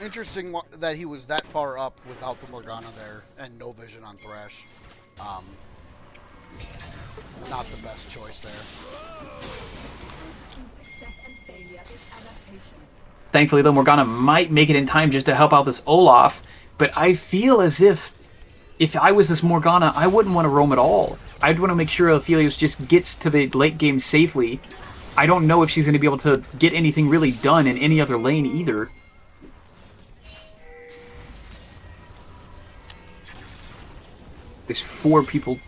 Interesting that he was that far up without the Morgana there and no vision on Thresh. Not the best choice there. Thankfully, though, Morgana might make it in time just to help out this Olaf. But I feel as if I was this Morgana, I wouldn't want to roam at all. I'd want to make sure Aphelios just gets to the late game safely. I don't know if she's going to be able to get anything really done in any other lane either. There's 4 people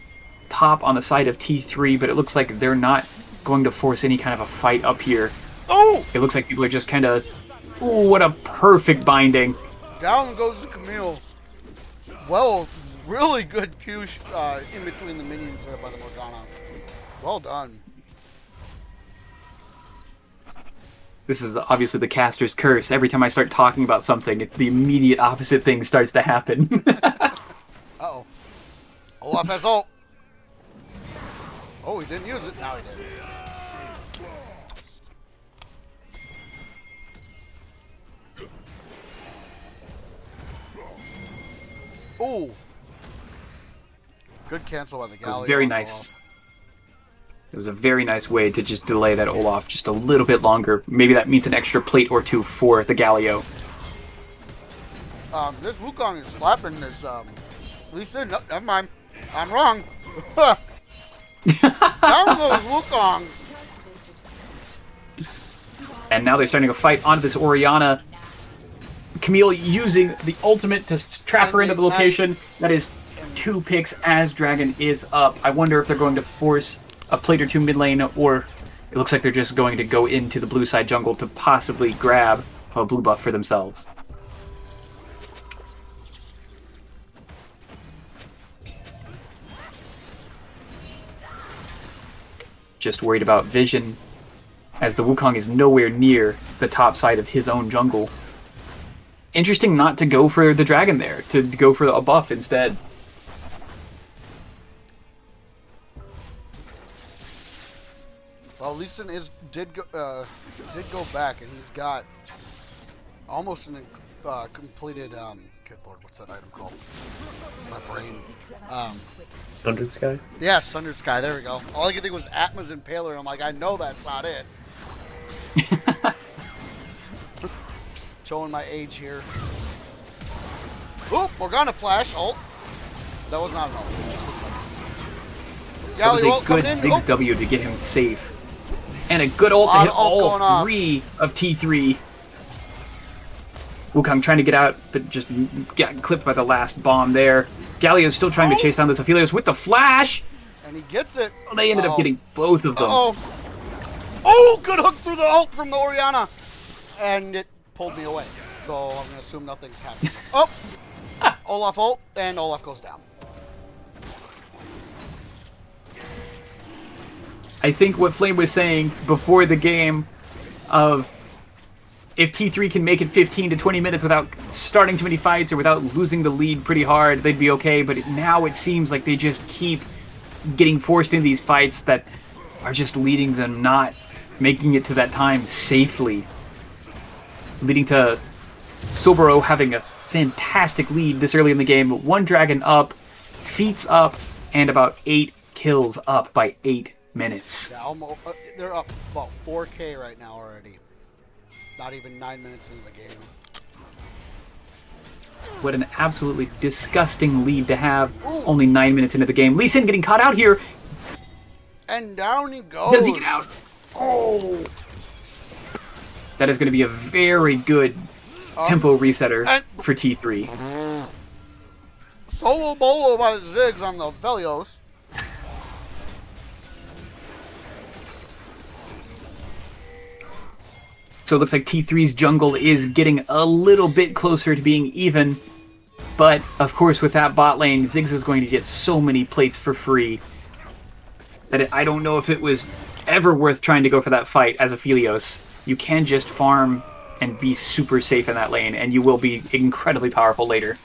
top on the side of T3, but it looks like they're not going to force any kind of a fight up here. Oh! It looks like people are just kind of... Ooh, what a perfect binding. Down goes Camille. Well, really good Q in between the minions there by the Morgana. Well done. This is obviously the caster's curse. Every time I start talking about something, the immediate opposite thing starts to happen. Uh-oh. Olaf has ult. Oh, he didn't use it. Now he did. Oh. Good cancel by the Galio. It was very nice. It was a very nice way to just delay that Olaf just a little bit longer. Maybe that means an extra plate or 2 for the Galio. This Wukong is slapping this, Lisa. No, never mind. I'm wrong. Down goes Wukong. And now they're starting to fight onto this Orianna. Camille using the ultimate to trap her into the location. That is 2 picks as Dragon is up. I wonder if they're going to force a plate or 2 mid lane, or it looks like they're just going to go into the blue side jungle to possibly grab a blue buff for themselves. Just worried about vision, as the Wukong is nowhere near the top side of his own jungle. Interesting not to go for the dragon there, to go for a buff instead. Well, Lee Sin did go back, and he's got almost an completed. Good lord, what's that item called? My brain. Sundered Sky? Yeah, Sundered Sky. There we go. All I could think was Atma's Impaler. I'm like, I know that's not it. Showing my age here. Oop, Morgana flash ult. That was not an ult. That was a good Ziggs W to get him safe. And a good ult to hit all 3 of T3. Wukong trying to get out, but just got clipped by the last bomb there. Galio's still trying to chase down this Aphelios with the flash! And he gets it. Well, they ended up getting both of them. Oh, good hook through the ult from the Orianna. And it pulled me away. So I'm going to assume nothing's happening. Oh! Olaf ult, and Olaf goes down. I think what Flame was saying before the game of if T3 can make it 15 to 20 minutes without starting too many fights or without losing the lead pretty hard, they'd be okay. But now it seems like they just keep getting forced into these fights that are just leading them not making it to that time safely. Leading to Soboro having a fantastic lead this early in the game. 1 dragon up, feats up, and about 8 kills up by 8 minutes. Yeah, almost, they're up about 4K right now already. Not even 9 minutes into the game. What an absolutely disgusting lead to have. Only 9 minutes into the game. Lee Sin getting caught out here. And down he goes. Does he get out? Oh. That is going to be a very good tempo resetter for T3. Solo bolo by Ziggs on the Velios. So it looks like T3's jungle is getting a little bit closer to being even. But, of course, with that bot lane, Ziggs is going to get so many plates for free that I don't know if it was ever worth trying to go for that fight as a Phelios. You can just farm and be super safe in that lane, and you will be incredibly powerful later.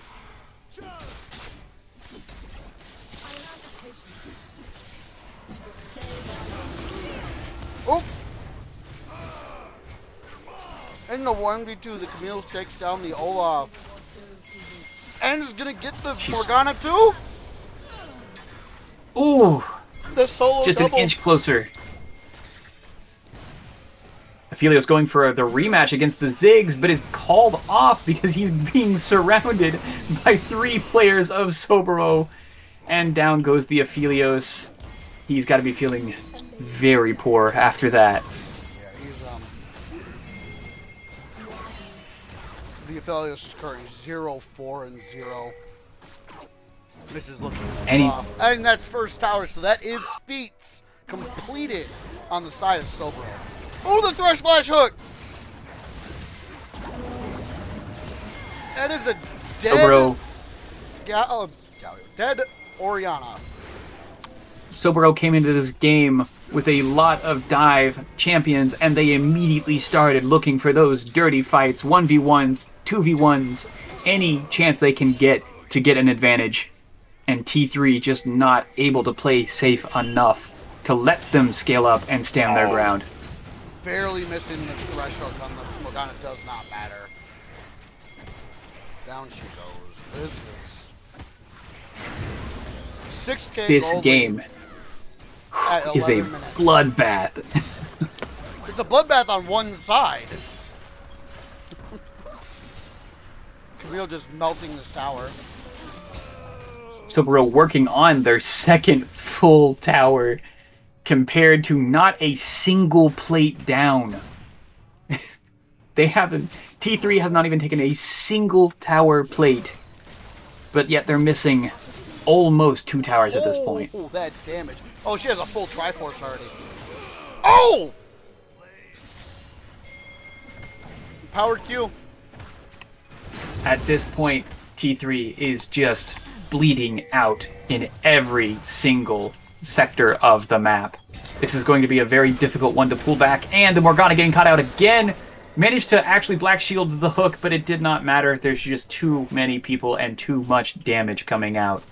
Oh! In the 1v2, the Camille takes down the Olaf. And is gonna get the Morgana too? Ooh! The solo just double. An inch closer. Aphelios going for the rematch against the Ziggs, but is called off because he's being surrounded by 3 players of Soboro. And down goes the Aphelios. He's got to be feeling very poor after that. Yeah, he's the Aphelios is currently 0-4-0. This is looking rough. And that's first tower, so that is feats completed on the side of Soboro. Oh, the Thresh Flash Hook! That is a dead... Soboro. Dead Orianna. Soboro came into this game with a lot of dive champions, and they immediately started looking for those dirty fights, 1v1s, 2v1s, any chance they can get to get an advantage. And T3 just not able to play safe enough to let them scale up and stand their ground. Barely missing the Thresh Hook on the Morgana does not matter. Down she goes. This is 6K. This game is a bloodbath. It's a bloodbath on one side. Camille just melting this tower. Soboro working on their second full tower compared to not a single plate down. They haven't. T3 has not even taken a single tower plate, but yet they're missing almost 2 towers at this point. Oh, that damage. Oh, she has a full Triforce already. Oh! Powered Q. At this point, T3 is just bleeding out in every single sector of the map. This is going to be a very difficult one to pull back, and the Morgana getting caught out again. Managed to actually Black Shield the hook, but it did not matter. There's just too many people and too much damage coming out.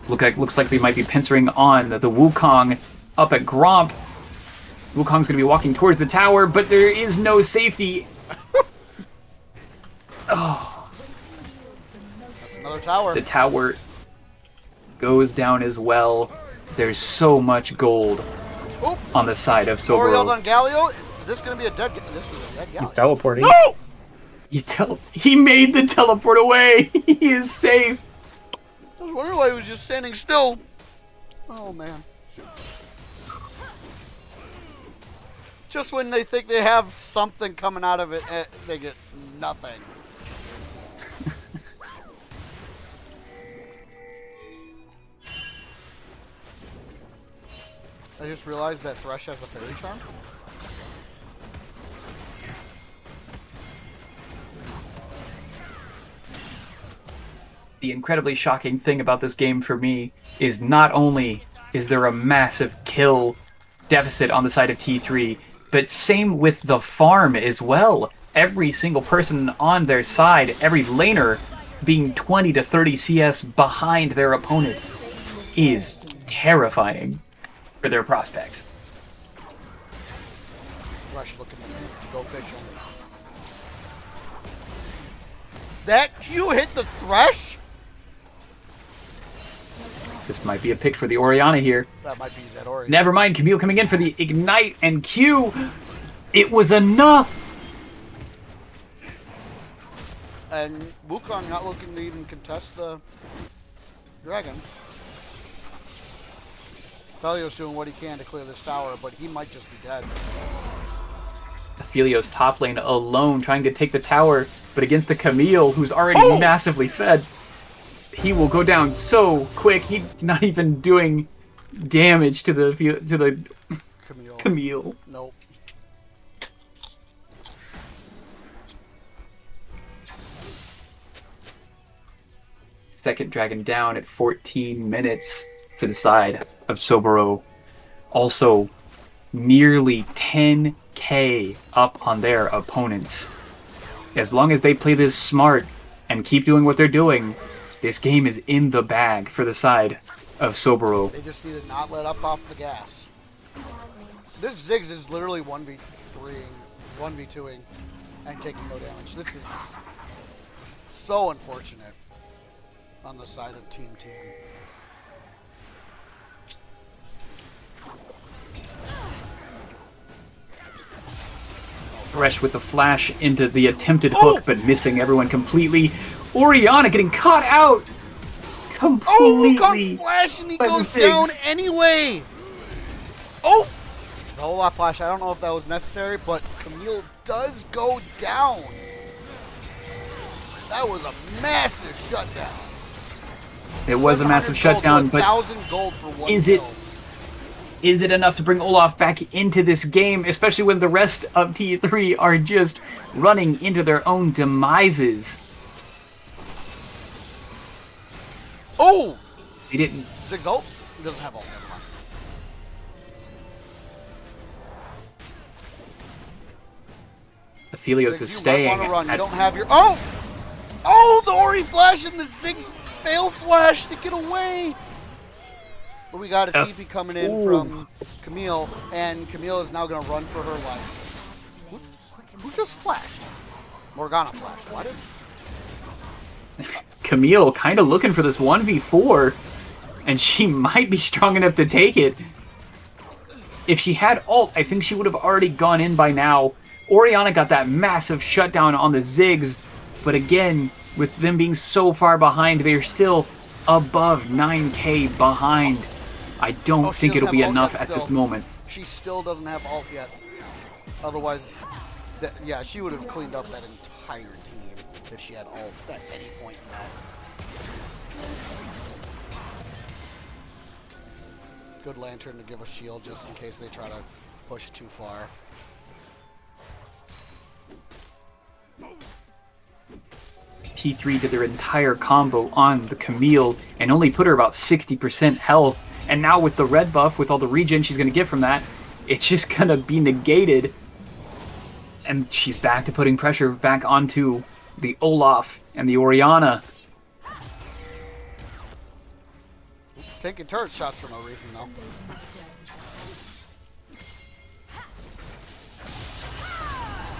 Looks like we might be pincering on the Wukong up at Gromp. Wukong's going to be walking towards the tower, but there is no safety. Oh. That's another tower. The tower goes down as well. There's so much gold on the side of Soboro. Oriel on Galio. Is this going to be a dead... This is a dead Galio. He's teleporting. No! He made the teleport away. He is safe. I was wondering why he was just standing still. Oh, man. Just when they think they have something coming out of it, they get nothing. I just realized that Thresh has a Fairy Charm. The incredibly shocking thing about this game for me is not only is there a massive kill deficit on the side of T3, but same with the farm as well. Every single person on their side, every laner being 20 to 30 CS behind their opponent is terrifying for their prospects. Rush looking to go fishing. That Q hit the Thresh? This might be a pick for the Orianna here. That might be that Orianna. Never mind, Camille coming in for the Ignite and Q. It was enough. And Wukong not looking to even contest the dragon. Felio's doing what he can to clear this tower, but he might just be dead. Aphelios top lane alone trying to take the tower, but against the Camille, who's already massively fed, he will go down so quick. He's not even doing damage to the Camille. Nope. Second dragon down at 14 minutes for the side of Soboro. Also, nearly 10k up on their opponents. As long as they play this smart and keep doing what they're doing, this game is in the bag for the side of Soboro. They just need to not let up off the gas. This Ziggs is literally 1v3ing, 1v2ing, and taking no damage. This is so unfortunate on the side of Team. Thresh with the flash into the attempted hook, but missing everyone completely. Orianna getting caught out completely. Oh, Wukong flash and he goes down anyway. Oh! The whole lot flash, I don't know if that was necessary, but Camille does go down. That was a massive shutdown. It was a massive shutdown, but 1,000 gold for one is it enough to bring Olaf back into this game, especially when the rest of T3 are just running into their own demises? Oh! He didn't. Ziggs ult? He doesn't have ult, never mind. Aphelios Ziggs, is you staying. might want to run. You don't have your... Oh! Oh, the Ori flash and the Ziggs fail flash to get away! But we got a TP coming in from Camille, and Camille is now going to run for her life. Who just flashed? Morgana flashed. Why did... Camille kind of looking for this 1v4, and she might be strong enough to take it. If she had ult, I think she would have already gone in by now. Orianna got that massive shutdown on the Ziggs, but again, with them being so far behind, they're still above 9k behind. I don't think it'll be enough at this moment. She still doesn't have ult yet. Otherwise, yeah, she would have cleaned up that entire team if she had ult at any point in that. Good Lantern to give a shield just in case they try to push too far. T3 did their entire combo on the Camille and only put her about 60% health. And now with the red buff, with all the regen she's going to get from that, it's just going to be negated. And she's back to putting pressure back onto the Olaf and the Orianna. Taking turret shots for no reason, though.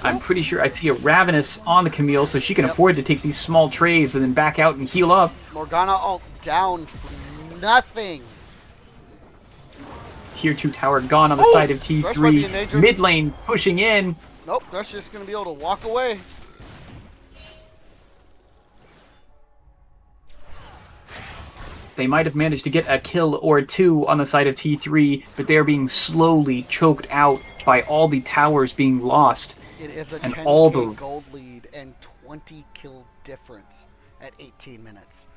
I'm pretty sure I see a Ravenous on the Camille, so she can afford to take these small trades and then back out and heal up. Morgana ult down for nothing. Tier 2 tower gone on the side of T3. Mid lane pushing in. Nope, Thresh just going to be able to walk away. They might have managed to get a kill or two on the side of T3, but they're being slowly choked out by all the towers being lost. It is a and 10k all the gold lead and 20 kill difference at 18 minutes.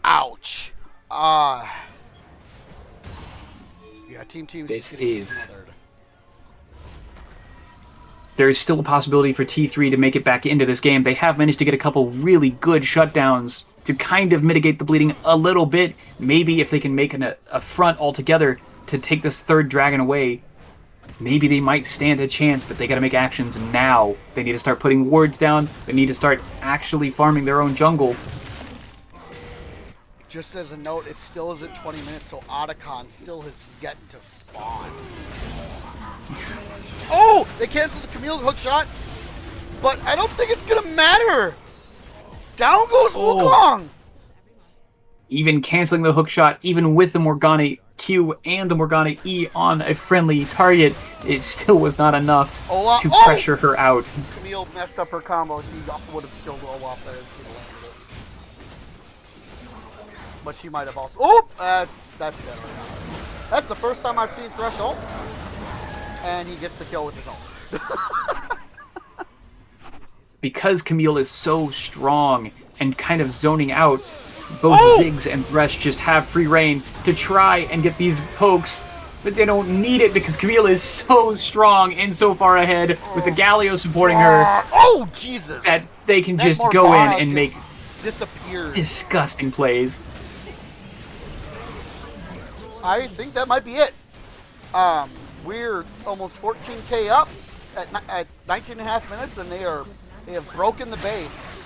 Ouch. Yeah, Team this getting is smothered. There is still a possibility for T3 to make it back into this game. They have managed to get a couple really good shutdowns to kind of mitigate the bleeding a little bit. Maybe if they can make a front altogether to take this third dragon away, maybe they might stand a chance, but they got to make actions now. They need to start putting wards down. They need to start actually farming their own jungle. Just as a note, it still isn't 20 minutes, so Otacon still has yet to spawn. Oh! They canceled the Camille hook shot, but I don't think it's going to matter. Down goes Wukong! Even canceling the hook shot, even with the Morgana Q and the Morgana E on a friendly target, it still was not enough to pressure her out. Camille messed up her combo. She would have killed Olaf there. But she might have also... Oh! That's dead right now. That's the first time I've seen Thresh ult. And he gets the kill with his ult. Because Camille is so strong and kind of zoning out, both Ziggs and Thresh just have free reign to try and get these pokes, but they don't need it because Camille is so strong and so far ahead with the Galio supporting her. Oh, Jesus! That they can just go in and make disappear. Disgusting plays. I think that might be it. We're almost 14k up at 19 and a half minutes, and they have broken the base.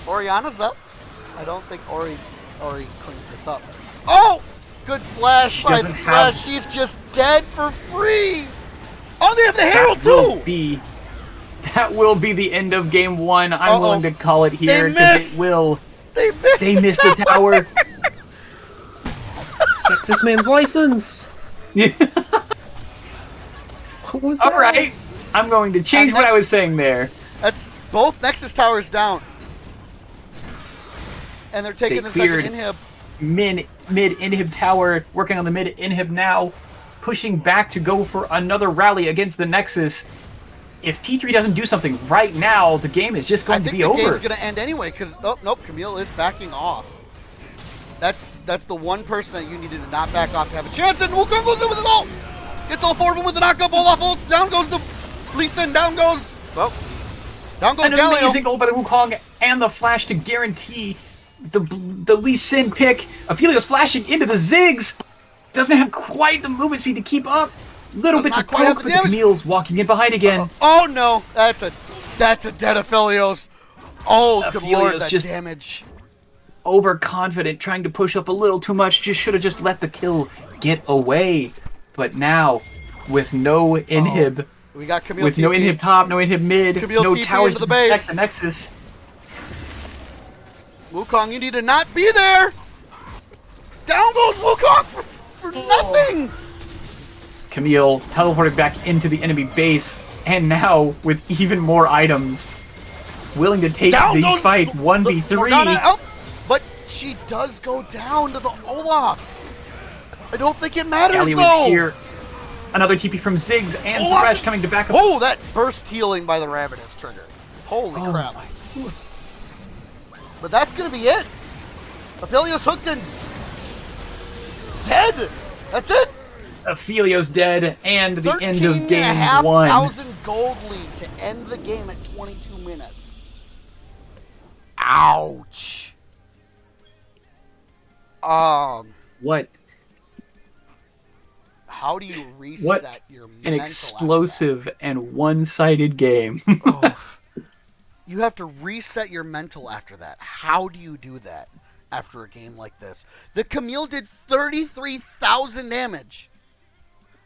Oriana's up. I don't think Ori cleans this up. Oh! Good flash by Thresh. She's just dead for free. Oh, they have the Herald too! That will be the end of game one. I'm willing to call it here because it will. They missed the tower. Check this man's license. What was that? All right, I'm going to change what I was saying there. That's both Nexus towers down, and they're taking the second inhib. Mid inhib tower, working on the mid inhib now, pushing back to go for another rally against the Nexus. If T3 doesn't do something right now, the game is just going to be over. I think the game's going to end anyway, because nope, Camille is backing off. That's the one person that you needed to not back off to have a chance, and Wukong goes in with an ult! Gets all four of them with the knockup, Olaf ults, down goes the Lee Sin, down goes An Galio. amazing ult by the Wukong, and the flash to guarantee the Lee Sin pick. Aphelios flashing into the Ziggs. Doesn't have quite the movement speed to keep up. Little bits of poke, but the Camille's walking in behind again. Oh no, that's a dead Aphelios. Oh, good lord, that just damage. Overconfident, trying to push up a little too much. Should have just let the kill get away. But now, with no inhib, we got Camille with no inhib top, no inhib mid, Camille no TP towers into to the protect base. the Nexus. Wukong, you need to not be there. Down goes Wukong for nothing. Camille teleported back into the enemy base, and now with even more items, willing to take these fights 1v3. But she does go down to the Olaf. I don't think it matters Galio though. Is here. Another TP from Ziggs and Thresh coming to back up. Oh, that burst healing by the Rabbit is triggered. Holy crap. But that's going to be it. Aphelios hooked and dead. That's it. Aphelios dead, and the end of game 13,500 gold lead to end the game at 22 minutes. Ouch. What? How do you reset your mental? An explosive and one-sided game. You have to reset your mental after that. How do you do that after a game like this? The Camille did 33,000 damage.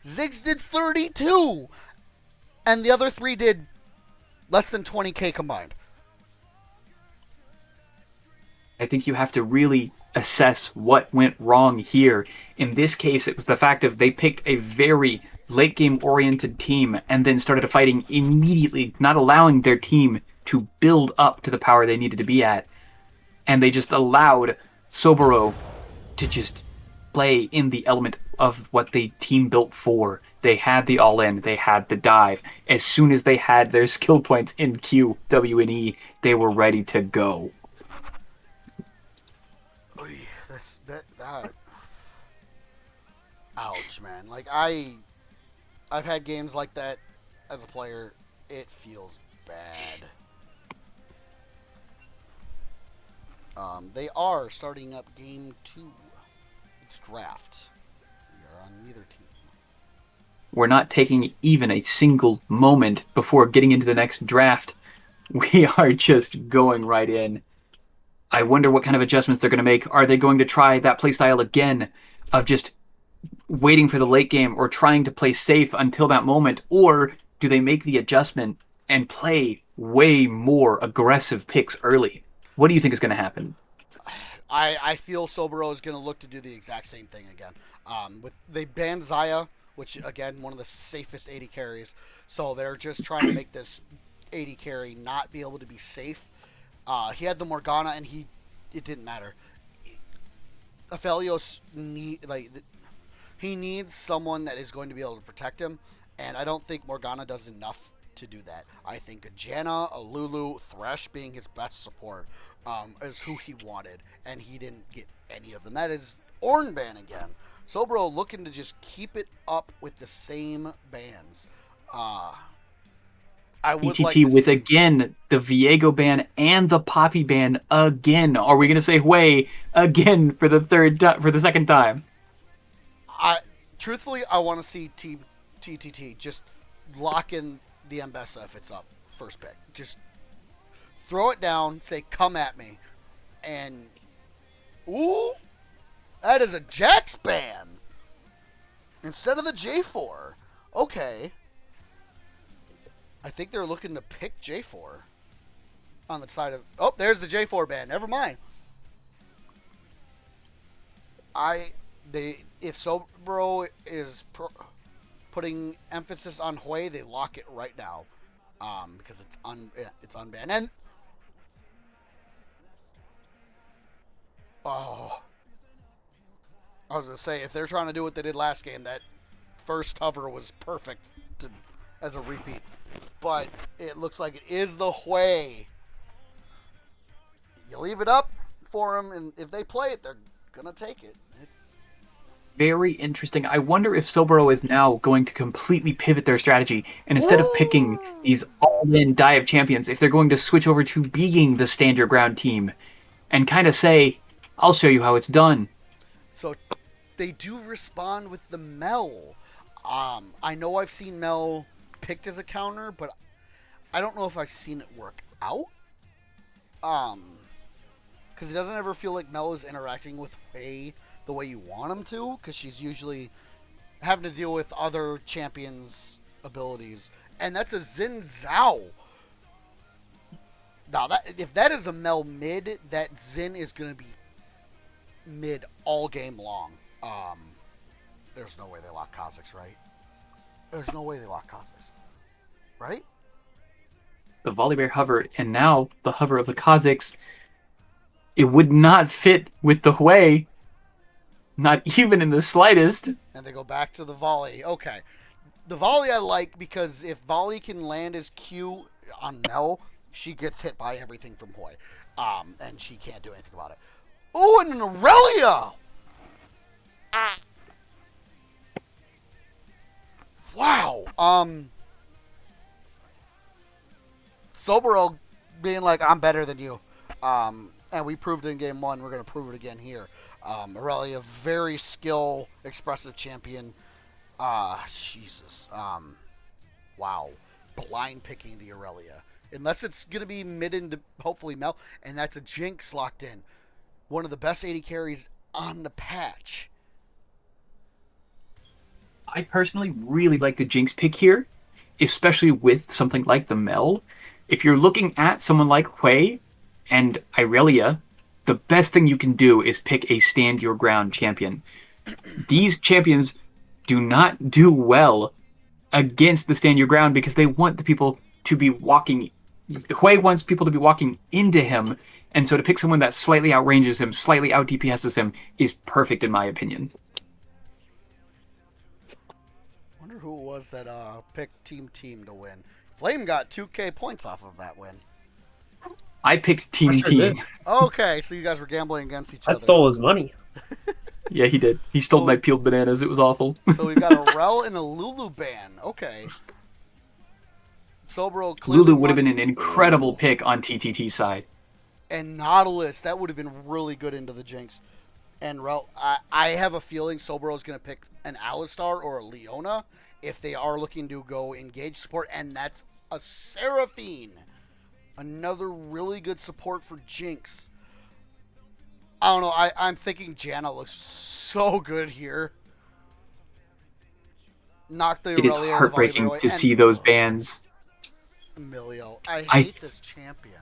Ziggs did 32. And the other three did less than 20k combined. I think you have to really assess what went wrong here. In this case, it was the fact of they picked a very late-game oriented team and then started fighting immediately, not allowing their team to build up to the power they needed to be at. And they just allowed Soboro to just play in the element of what the team built for. They had the all-in, they had the dive. As soon as they had their skill points in Q, W, and E, they were ready to go. That ouch, man. Like I've had games like that as a player. It feels bad. They are starting up game 2. It's draft. We are on neither team. We're not taking even a single moment before getting into the next draft. We are just going right in. I wonder what kind of adjustments they're going to make. Are they going to try that playstyle again of just waiting for the late game or trying to play safe until that moment? Or do they make the adjustment and play way more aggressive picks early? What do you think is going to happen? I feel Soboro is going to look to do the exact same thing again. They banned Zaya, which again one of the safest 80 carries. So they're just trying to make this 80 carry not be able to be safe. He had the Morgana, and it didn't matter. Aphelios he needs someone that is going to be able to protect him, and I don't think Morgana does enough to do that. I think a Janna, a Lulu, Thresh being his best support is who he wanted, and he didn't get any of them. That is Ornban again. Soboro looking to just keep it up with the same bans. I would BTT like to with see, again the Viego ban and the Poppy ban again. Are we going to say Hui again for the second time? Truthfully, I want to see Team TTT just lock in the Mbessa if it's up first pick. Just throw it down, say come at me, and ooh, that is a Jax ban instead of the J4. Okay. I think they're looking to pick J4 on the side of... Oh, there's the J4 ban. Never mind. If Soboro is putting emphasis on Hui, they lock it right now, because it's unbanned. And I was gonna say, if they're trying to do what they did last game, that first hover was perfect as a repeat. But it looks like it is the Hui. You leave it up for them, and if they play it, they're going to take it. Very interesting. I wonder if Soboro is now going to completely pivot their strategy, and instead of picking these all-in dive champions, if they're going to switch over to being the stand your ground team and kind of say, I'll show you how it's done. So they do respond with the Mel. I know I've seen Mel picked as a counter, but I don't know if I've seen it work out. Because it doesn't ever feel like Mel is interacting with Hui the way you want him to, because she's usually having to deal with other champions' abilities. And that's a Xin Zhao. Now, if that is a Mel mid, that Xin is going to be mid all game long. There's no way they lock Kha'Zix, right? There's no way they lock Kha'Zix. Right? The Volibear hover, and now the hover of the Kha'Zix, it would not fit with the Hui. Not even in the slightest. And they go back to the volley. Okay. The volley I like, because if volley can land his Q on Mel, she gets hit by everything from Hui. And she can't do anything about it. Oh, and an Aurelia! Wow. Soboro being like, I'm better than you. And we proved it in game one. We're going to prove it again here. Aurelia, very skill, expressive champion. Jesus. Wow. Blind picking the Aurelia. Unless it's going to be mid into, hopefully, Mel. And that's a Jinx locked in. One of the best 80 carries on the patch. I personally really like the Jinx pick here, especially with something like the Mel. If you're looking at someone like Hui and Irelia, the best thing you can do is pick a stand your ground champion. These champions do not do well against the stand your ground because they want the people to be walking. Hui wants people to be walking into him, and so to pick someone that slightly outranges him, slightly out DPSs him, is perfect in my opinion. Wonder who it was that picked Team to win. Flame got 2K points off of that win. I picked Team I sure Team. did. Okay, so you guys were gambling against each I other. stole his money. Yeah, he did. He stole my peeled bananas. It was awful. So we've got a Rel and a Lulu ban. Okay. Soboro clearly Lulu would have won. been an incredible pick on TTT's side. And Nautilus, that would have been really good into the Jinx. And I have a feeling Soboro's going to pick an Alistar or a Leona if they are looking to go engage support, and that's a Seraphine. Another really good support for Jinx. I don't know. I'm thinking Janna looks so good here. Knock the It is Aurelia the Volibear heartbreaking away, to and see those bans. Emilio. I I hate this champion.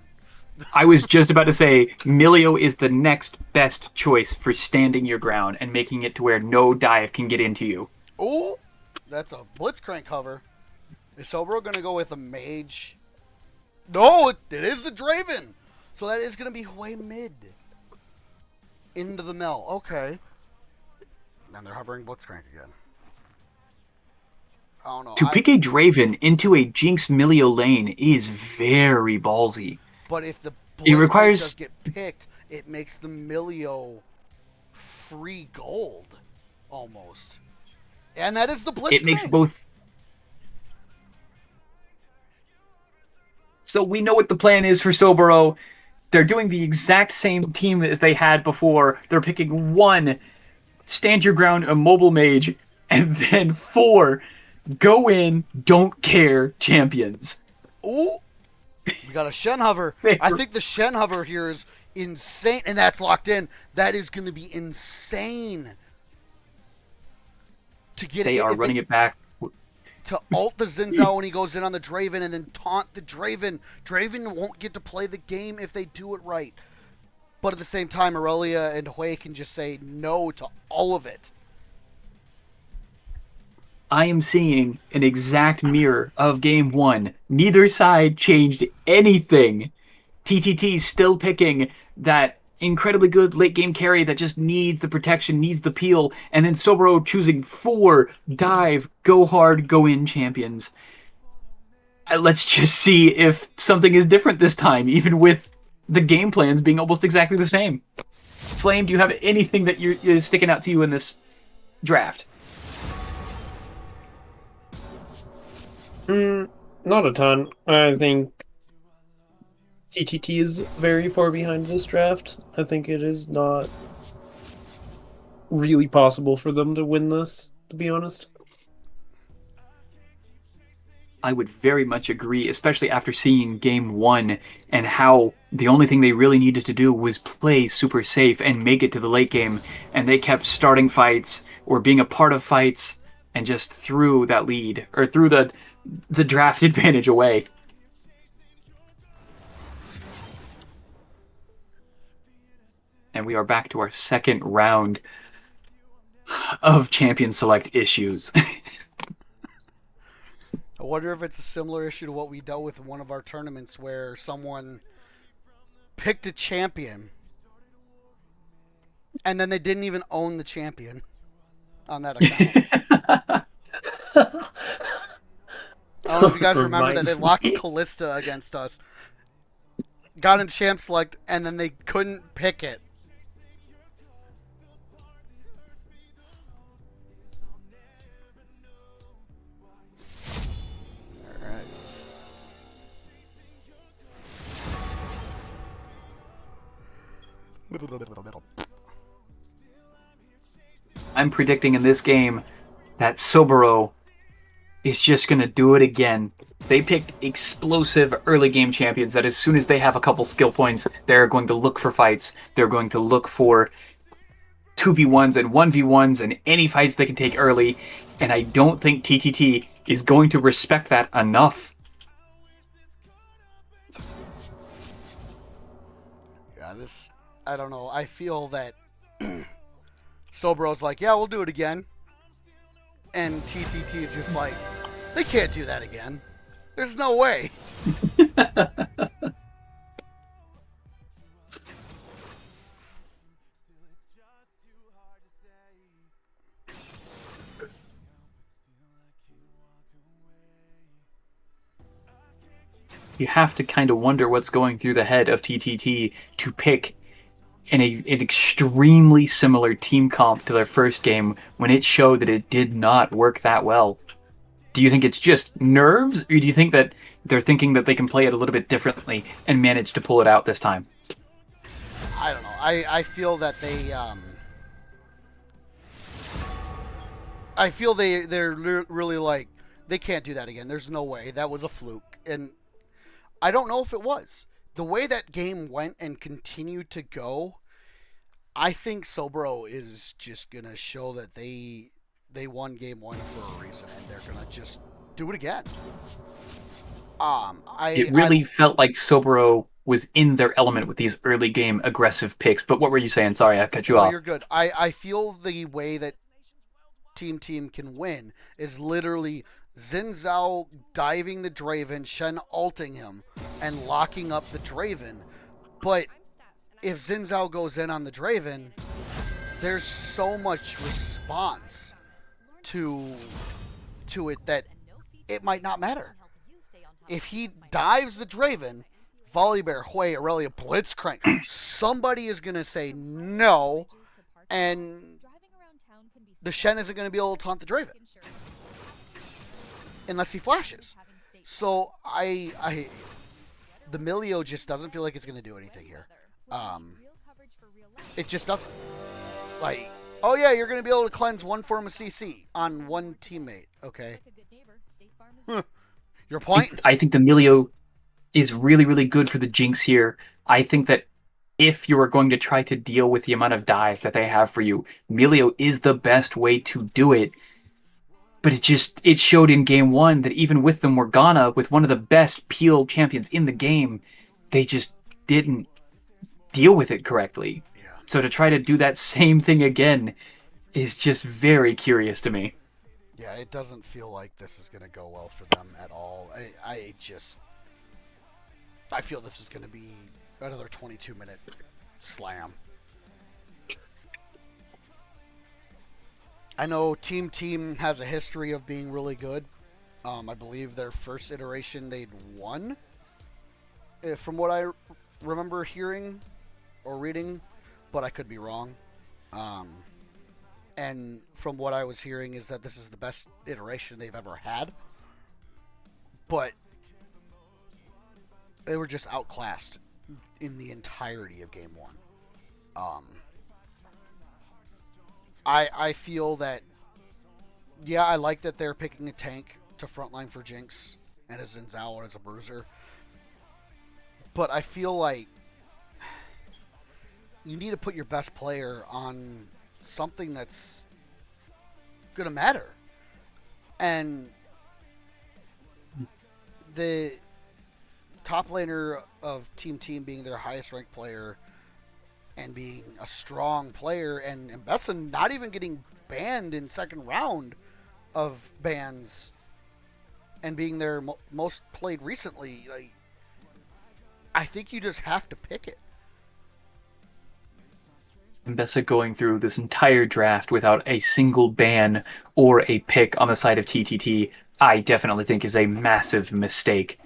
I was just about to say, Milio is the next best choice for standing your ground and making it to where no dive can get into you. Oh, that's a Blitzcrank cover. Is Soboro going to go with a mage? No, it is the Draven. So that is going to be way mid. Into the mill. Okay. And they're hovering Blitzcrank again. I don't know. To pick a Draven into a Jinx Milio lane is very ballsy. But if the It Blitzcrank requires- does get picked, it makes the Milio free gold. Almost. And that is the Blitzcrank. It makes both. So we know what the plan is for Soboro. They're doing the exact same team as they had before. They're picking 1 stand your ground immobile mage, and then 4 go in, don't care champions. Ooh. We got a Shen hover. I think the Shen hover here is insane. And that's locked in. That is going to be insane. To get They are running it back. to ult the Zinzao when he goes in on the Draven and then taunt the Draven. Draven won't get to play the game if they do it right. But at the same time, Aurelia and Hui can just say no to all of it. I am seeing an exact mirror of game 1. Neither side changed anything. TTT still picking that incredibly good late game carry that just needs the protection, needs the peel, and then Soboro choosing 4 dive, go hard, go in champions. Let's just see if something is different this time, even with the game plans being almost exactly the same. Flame, do you have anything that you're sticking out to you in this draft? Not a ton. I think TTT is very far behind this draft. I think it is not really possible for them to win this, to be honest. I would very much agree, especially after seeing game 1 and how the only thing they really needed to do was play super safe and make it to the late game, and they kept starting fights or being a part of fights and just threw that lead or threw the draft advantage away. And we are back to our second round of champion select issues. I wonder if it's a similar issue to what we dealt with in one of our tournaments where someone picked a champion and then they didn't even own the champion on that account. I don't know if you guys remember that they locked Callista against us. Got in champ select and then they couldn't pick it. I'm predicting in this game that Soboro is just going to do it again. They picked explosive early game champions that as soon as they have a couple skill points, they're going to look for fights. They're going to look for 2v1s and 1v1s and any fights they can take early. And I don't think TTT is going to respect that enough. Yeah, I don't know. I feel that Soboro's like, yeah, we'll do it again. And TTT is just like, they can't do that again. There's no way. You have to kind of wonder what's going through the head of TTT to pick an extremely similar team comp to their first game when it showed that it did not work that well. Do you think it's just nerves, or do you think that they're thinking that they can play it a little bit differently and manage to pull it out this time? I don't know. I feel that I feel they're really like they can't do that again. There's no way that was a fluke, and I don't know if it was the way that game went and continued to go. I think Soboro is just gonna show that they won game one for a reason, and they're gonna just do it again. It really felt like Soboro was in their element with these early game aggressive picks. But what were you saying? Sorry, I cut you off. You're good. I feel the way that Team can win is literally Xin Zhao diving the Draven, Shen ulting him, and locking up the Draven. But if Xin Zhao goes in on the Draven, there's so much response to it that it might not matter. If he dives the Draven, Volibear, Hui, Aurelia, Blitzcrank, somebody is going to say no, and the Shen isn't going to be able to taunt the Draven unless he flashes. So the Milio just doesn't feel like it's going to do anything here. It just doesn't. Like, oh yeah, you're going to be able to cleanse one form of CC on one teammate. Okay. Your point? I think the Milio is really, really good for the Jinx here. I think that if you are going to try to deal with the amount of dive that they have for you, Milio is the best way to do it. But it showed in game one that even with the Morgana, with one of the best peel champions in the game, they just didn't deal with it correctly. Yeah. So to try to do that same thing again is just very curious to me. Yeah, it doesn't feel like this is going to go well for them at all. I feel this is going to be another 22-minute slam. I know Team has a history of being really good. I believe their first iteration they'd won, from what I remember hearing or reading, but I could be wrong. And from what I was hearing is that this is the best iteration they've ever had. But they were just outclassed in the entirety of game one. I feel that, yeah, I like that they're picking a tank to frontline for Jinx and a Xin Zhao as a bruiser. But I feel like you need to put your best player on something that's going to matter. And the top laner of Team being their highest ranked player and being a strong player, and Mbessa not even getting banned in second round of bans and being their most played recently, like, I think you just have to pick it. Mbessa going through this entire draft without a single ban or a pick on the side of TTT, I definitely think is a massive mistake.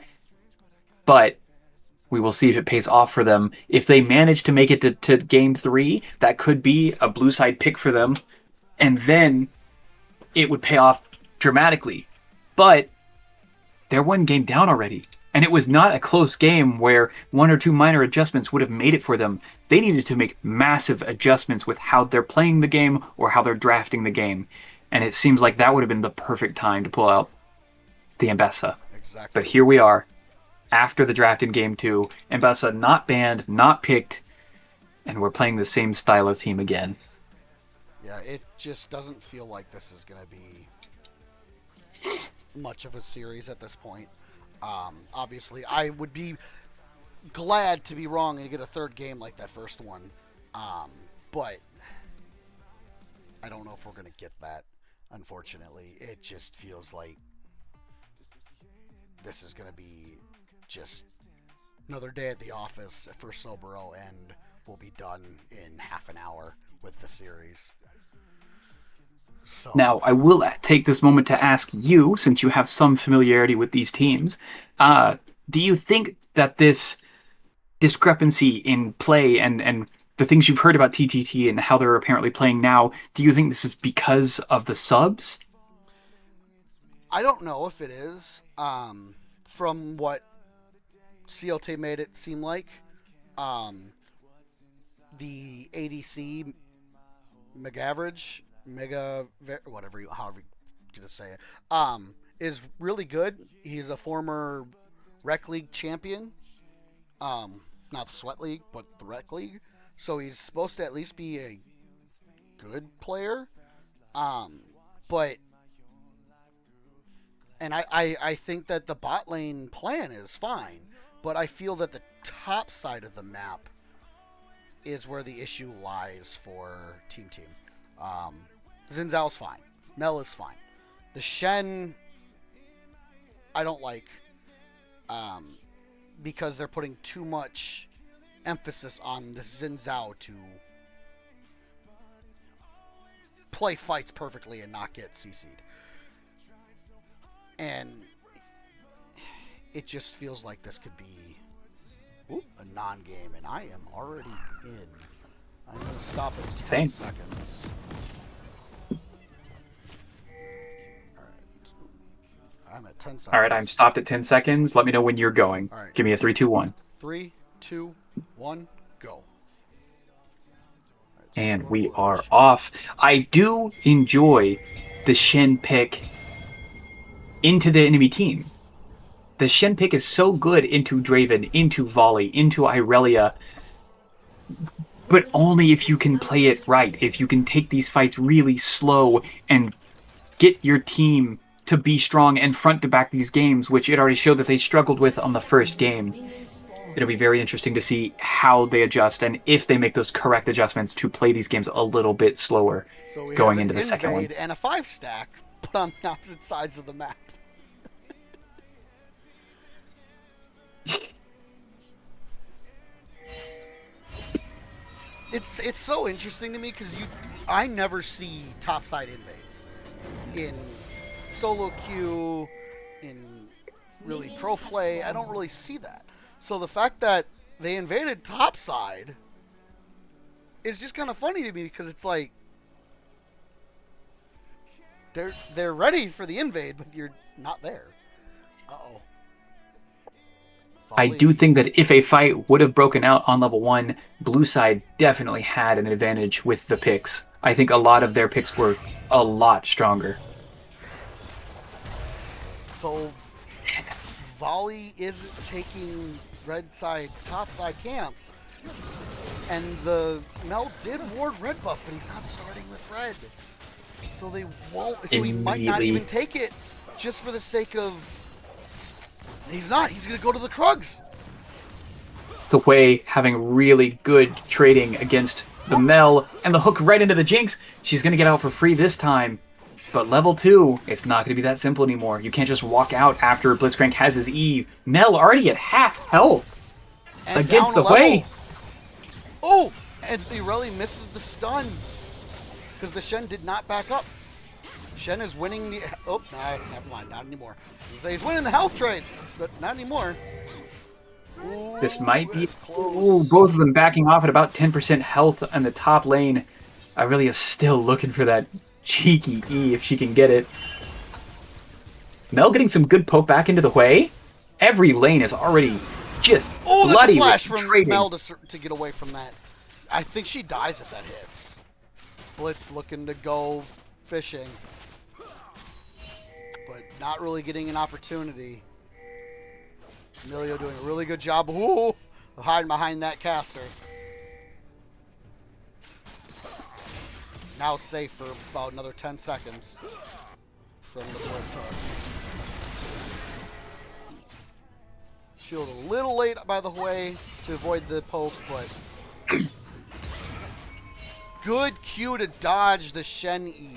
But we will see if it pays off for them. If they manage to make it to game 3, that could be a blue side pick for them, and then it would pay off dramatically. But they're one game down already. And it was not a close game where one or two minor adjustments would have made it for them. They needed to make massive adjustments with how they're playing the game or how they're drafting the game. And it seems like that would have been the perfect time to pull out the Mbessa. Exactly. But here we are, after the draft in game 2. Mbessa not banned, not picked, and we're playing the same style of team again. Yeah, it just doesn't feel like this is going to be much of a series at this point. Obviously, I would be glad to be wrong and get a third game like that first one. But I don't know if we're going to get that, unfortunately. It just feels like this is going to be just another day at the office for Soboro, and we'll be done in half an hour with the series. So. Now, I will take this moment to ask you, since you have some familiarity with these teams, do you think that this discrepancy in play and the things you've heard about TTT and how they're apparently playing now, do you think this is because of the subs? I don't know if it is. From what CLT made it seem like, the ADC McAverage whatever however you gonna say it, is really good. He's a former Rec League champion. Not the Sweat League, but the Rec League. So he's supposed to at least be a good player. But and I think that the bot lane plan is fine, but I feel that the top side of the map is where the issue lies for Team. Xin Zhao's fine. Mel is fine. The Shen, I don't like, because they're putting too much emphasis on the Xin Zhao to play fights perfectly and not get CC'd. And it just feels like this could be a non-game, and I am already in. I'm going to stop at 10 Same. seconds. I'm at 10 seconds. All right, I'm stopped at 10 seconds. Let me know when you're going. All right. Give me a 3, 2, 1. 3, 2, 1, go. And we are off. I do enjoy the Shen pick into the enemy team. The Shen pick is so good into Draven, into Volley, into Irelia, but only if you can play it right. If you can take these fights really slow and get your team to be strong and front to back these games, which it already showed that they struggled with on the first game. It'll be very interesting to see how they adjust and if they make those correct adjustments to play these games a little bit slower going into the second one. And a 5-stack, but on the opposite sides of the map. It's so interesting to me because I never see topside invades in solo queue, in really pro play. I don't really see that. So the fact that they invaded topside is just kind of funny to me because it's like they're ready for the invade, but you're not there. Uh-oh. I do think that if a fight would have broken out on level 1, blue side definitely had an advantage with the picks. I think a lot of their picks were a lot stronger. So Volley is taking red side, top side camps, and the Mel did ward red buff, but he's not starting with red. So they won't. So he might not even take it, just for the sake of. He's not. He's gonna go to the Krugs. The Wei having really good trading against the Mel and the hook right into the Jinx. She's gonna get out for free this time. But level 2, it's not going to be that simple anymore. You can't just walk out after Blitzcrank has his E. Mel already at half health and against the Wei. Oh, and Irelia misses the stun because the Shen did not back up. Shen is winning the... Oh, nah, never mind. Not anymore. He's winning the health trade, but not anymore. Ooh, this might be... Close. Ooh, both of them backing off at about 10% health on the top lane. Irelia is still looking for that cheeky E if she can get it. Mel getting some good poke back into the Wei. Every lane is already just bloody. Oh, that's a flash from trading. Mel to get away from that. I think she dies if that hits. Blitz looking to go fishing, but not really getting an opportunity. Emilio doing a really good job of hiding behind that caster. Now safe for about another 10 seconds from the Blitz hook. Shield a little late by the way to avoid the poke, but good Q to dodge the Shen E.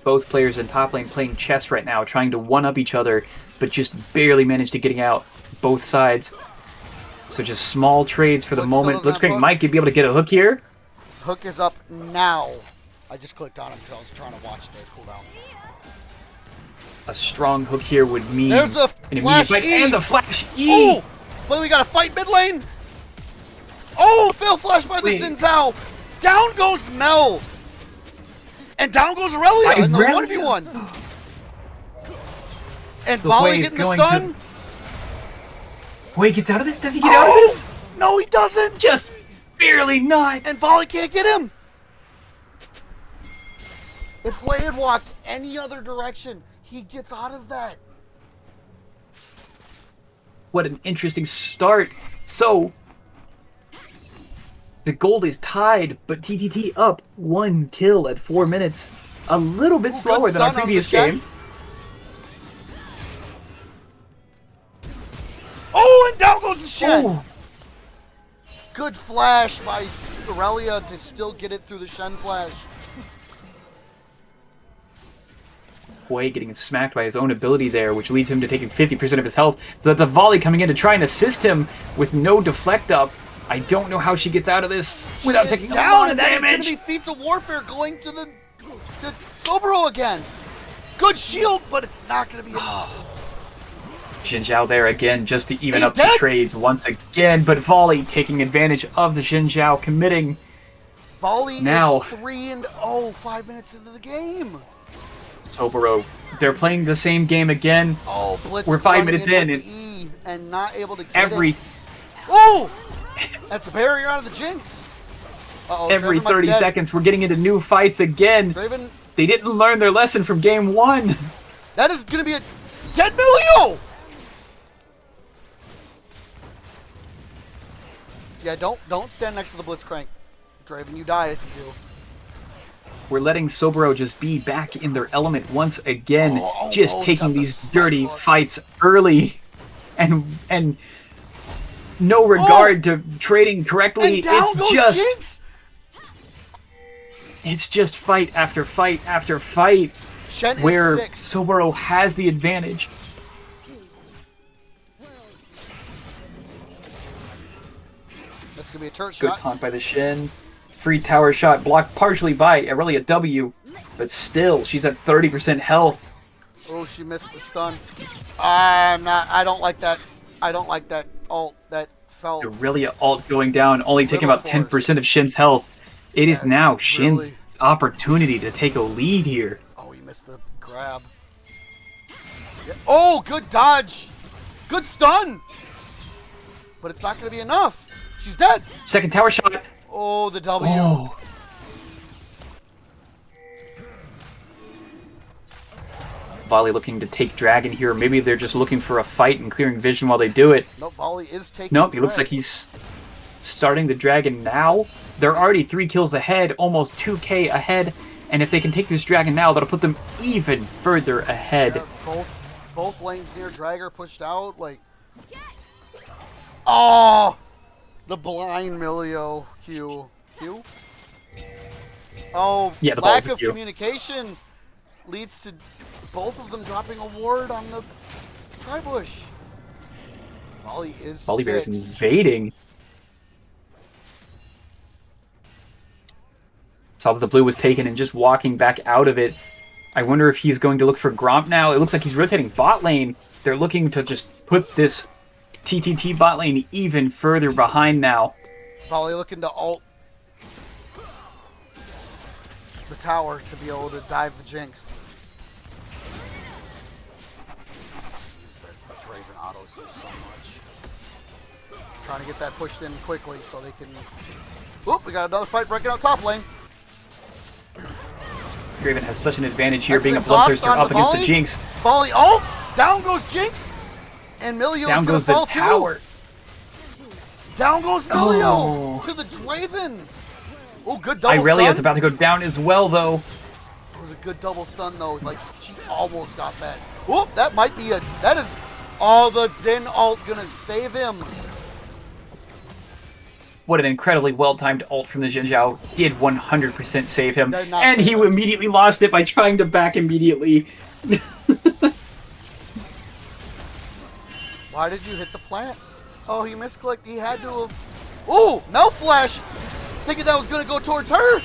Both players in top lane playing chess right now, trying to one-up each other, but just barely managed to getting out both sides. So just small trades for the moment. Blitzcrank might be able to get a hook here. Hook is up now. I just clicked on him because I was trying to watch the cooldown. A strong hook here would mean there's the an flash immediate fight, E. and the flash E. Oh, but we got a fight mid lane. Oh, fail flash by the Xin Zhao. Down goes Mel. And down goes Irelia in the 1v1. And Volley getting the stun. Wait, gets out of this? Does he get out of this? No, he doesn't. Just barely not. And Volley can't get him. If Wei had walked any other direction, he gets out of that. What an interesting start. So, the gold is tied, but TTT up 1 kill at 4 minutes. A little bit slower than our previous game. Oh, and down goes the Shen. Oh. Good flash by Aurelia to still get it through the Shen flash. Wei getting smacked by his own ability there, which leads him to taking 50% of his health. The volley coming in to try and assist him with no deflect up. I don't know how she gets out of this without taking a lot of That is damage. going to be feats of warfare going to Soboro again. Good shield, but it's not going to be enough. Xin Zhao there again just to even He's up dead. the trades once again, but Volley taking advantage of the Xin Zhao, committing. Volley Now. is 3-0, 5 minutes into the game. Soboro, they're playing the same game again. Oh, Blitz. We're 5 running minutes in, with E and not able to get Every it. Oh! That's a barrier out of the Jinx. Uh-oh, every Draven might be 30 dead. seconds, we're getting into new fights again. Draven, They didn't learn their lesson from game 1. that is going to be a dead Milio! Yeah, don't stand next to the Blitzcrank. Draven, you die if you do. We're letting Soboro just be back in their element once again, Oh, just almost taking got the these snipe dirty hook. fights early, and no regard to trading correctly. And down goes Jinx! It's just fight after fight after fight, Shen where is 6. Soboro has the advantage. That's going to be a turret Good shot. taunt by the Shin. Free tower shot blocked partially by Aurelia W, but still, she's at 30% health. Oh, she missed the stun. I don't like that. I don't like that ult. That felt. Aurelia ult going down, only taking Little about 10% of Shin's health. It is Yeah, now Shin's really. opportunity to take a lead here. Oh, he missed the grab. Yeah. Oh, good dodge. Good stun. But it's not going to be enough. She's dead. Second tower shot. Oh, the W. Oh. Volley looking to take Dragon here. Maybe they're just looking for a fight and clearing vision while they do it. Nope, Volley is taking. Nope, he looks Drag. like he's starting the Dragon now. They're already 3 kills ahead, almost 2k ahead. And if they can take this Dragon now, that'll put them even further ahead. Yeah, both lanes near Dragger pushed out. Like. Oh, the blind Milio Q. Oh, Yeah, the lack ball's a of Q. communication leads to both of them dropping a ward on the Tribush. Volley is Volley Bear's 6. invading. Saw that the blue was taken and just walking back out of it. I wonder if he's going to look for Gromp now. It looks like he's rotating bot lane. They're looking to just put this TTT bot lane even further behind now. Volley looking to ult the tower to be able to dive the Jinx. The Draven autos do so much. Trying to get that pushed in quickly so they can. Oop, we got another fight breaking out top lane. Draven has such an advantage here, That's being a the exhaust bloodthirster on up the against the volley. Jinx. Volley, oh! Down goes Jinx! And Milio's Down gonna goes the fall tower. too. Down goes Milio Oh. to the Draven. Oh, good double Irelia's stun. about to go down as well, though. It was a good double stun though. Like she almost got that. Whoop! That might be a. That is. Oh, the Zen ult gonna save him. What an incredibly well-timed ult from the Xin Zhao. Did 100% save him. Did not And save he him. immediately lost it by trying to back immediately. Why did you hit the plant? Oh, he misclicked. He had to have. Ooh, Mel Flash. Thinking that was gonna go towards her.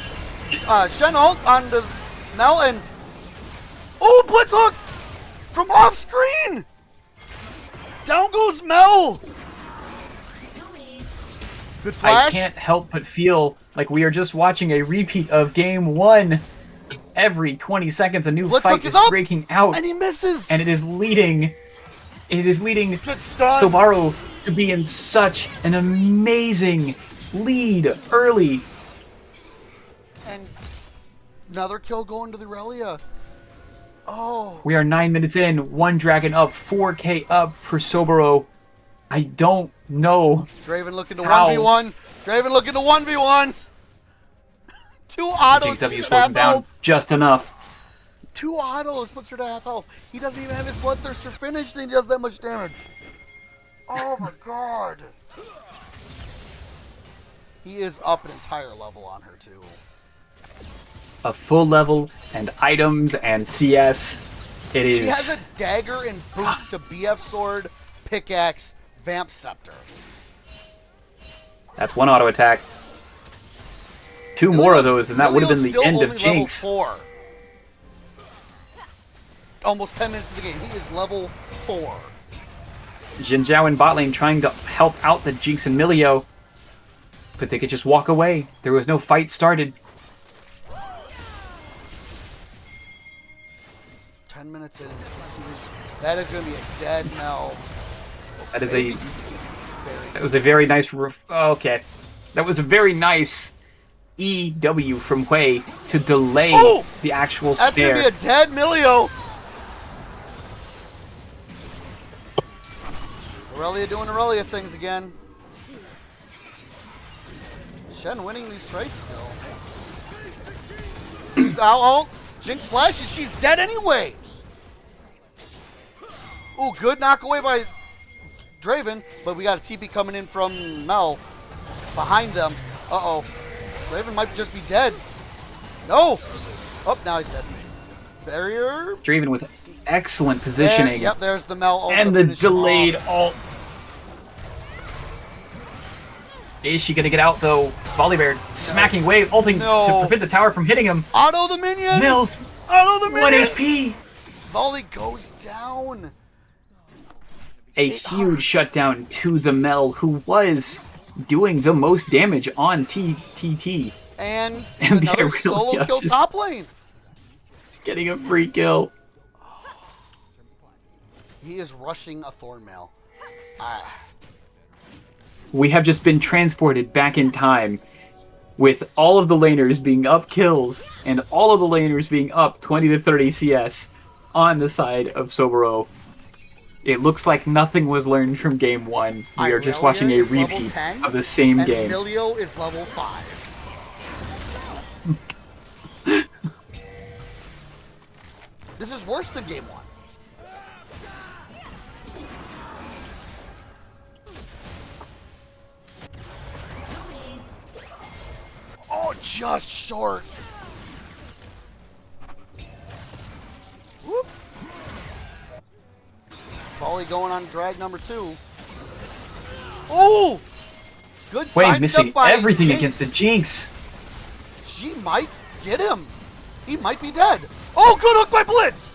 Shen ult on the Mel and. Oh, Blitz hook from off screen. Down goes Mel. Good flash. I can't help but feel like we are just watching a repeat of game 1. Every 20 seconds a new Blitz fight hook is is up, breaking out. And he misses. And it is leading Good stun. Soboro to be in such an amazing lead early. And another kill going to the Aurelia. Oh. We are 9 minutes in. 1 dragon up. 4K up for Soboro. I don't know. Draven looking to how. 1v1. Draven looking to 1v1. 2 autos. JW slows him down just enough. 2 autos puts her to half health. He doesn't even have his Bloodthirster finished and he does that much damage. Oh my god. He is up an entire level on her too. A full level and items and CS. It is. She has a dagger and boots to BF sword, pickaxe, vamp scepter. That's 1 auto attack. 2 more of those, and that would have been the Still end of only Jinx. level 4. Almost 10 minutes of the game. He is level 4. Jin Zhao in bot lane trying to help out the Jinx and Milio, but they could just walk away. There was no fight started. 10 minutes in. That is going to be a dead Mel. That is a. That was a very nice. Okay, that was a very nice EW from Hui to delay the actual That's stare. going to be a dead Milio. Aurelia doing Aurelia things again. Shen winning these trades still. She's out. Oh, Jinx flashes. She's dead anyway. Ooh, good knock away by Draven, but we got a TP coming in from Mel behind them. Uh-oh. Draven might just be dead. No. Oh, now he's dead. Barrier. Draven with excellent positioning. And, yep, there's the Mel ult and to the finish him delayed off. ult. Is she gonna get out though? Volibear smacking wave, ulting to prevent the tower from hitting him. Auto the minions! Mills, Auto the 1 minions! HP. Volley goes down. A huge shutdown to the Mel, who was doing the most damage on TTT. And And another the solo Aurelia kill just top lane. Getting a free kill. He is rushing a Thornmail. We have just been transported back in time with all of the laners being up kills and all of the laners being up 20 to 30 CS on the side of Soboro. It looks like nothing was learned from game 1. We are just watching a repeat of the same and game. Milio is level 5. This is worse than game 1. Oh, just short. Whoop. Volley going on drag number 2. Oh! Good Wait, sidestep missing by everything Jinx. against the Jinx. She might get him. He might be dead. Oh, good hook by Blitz!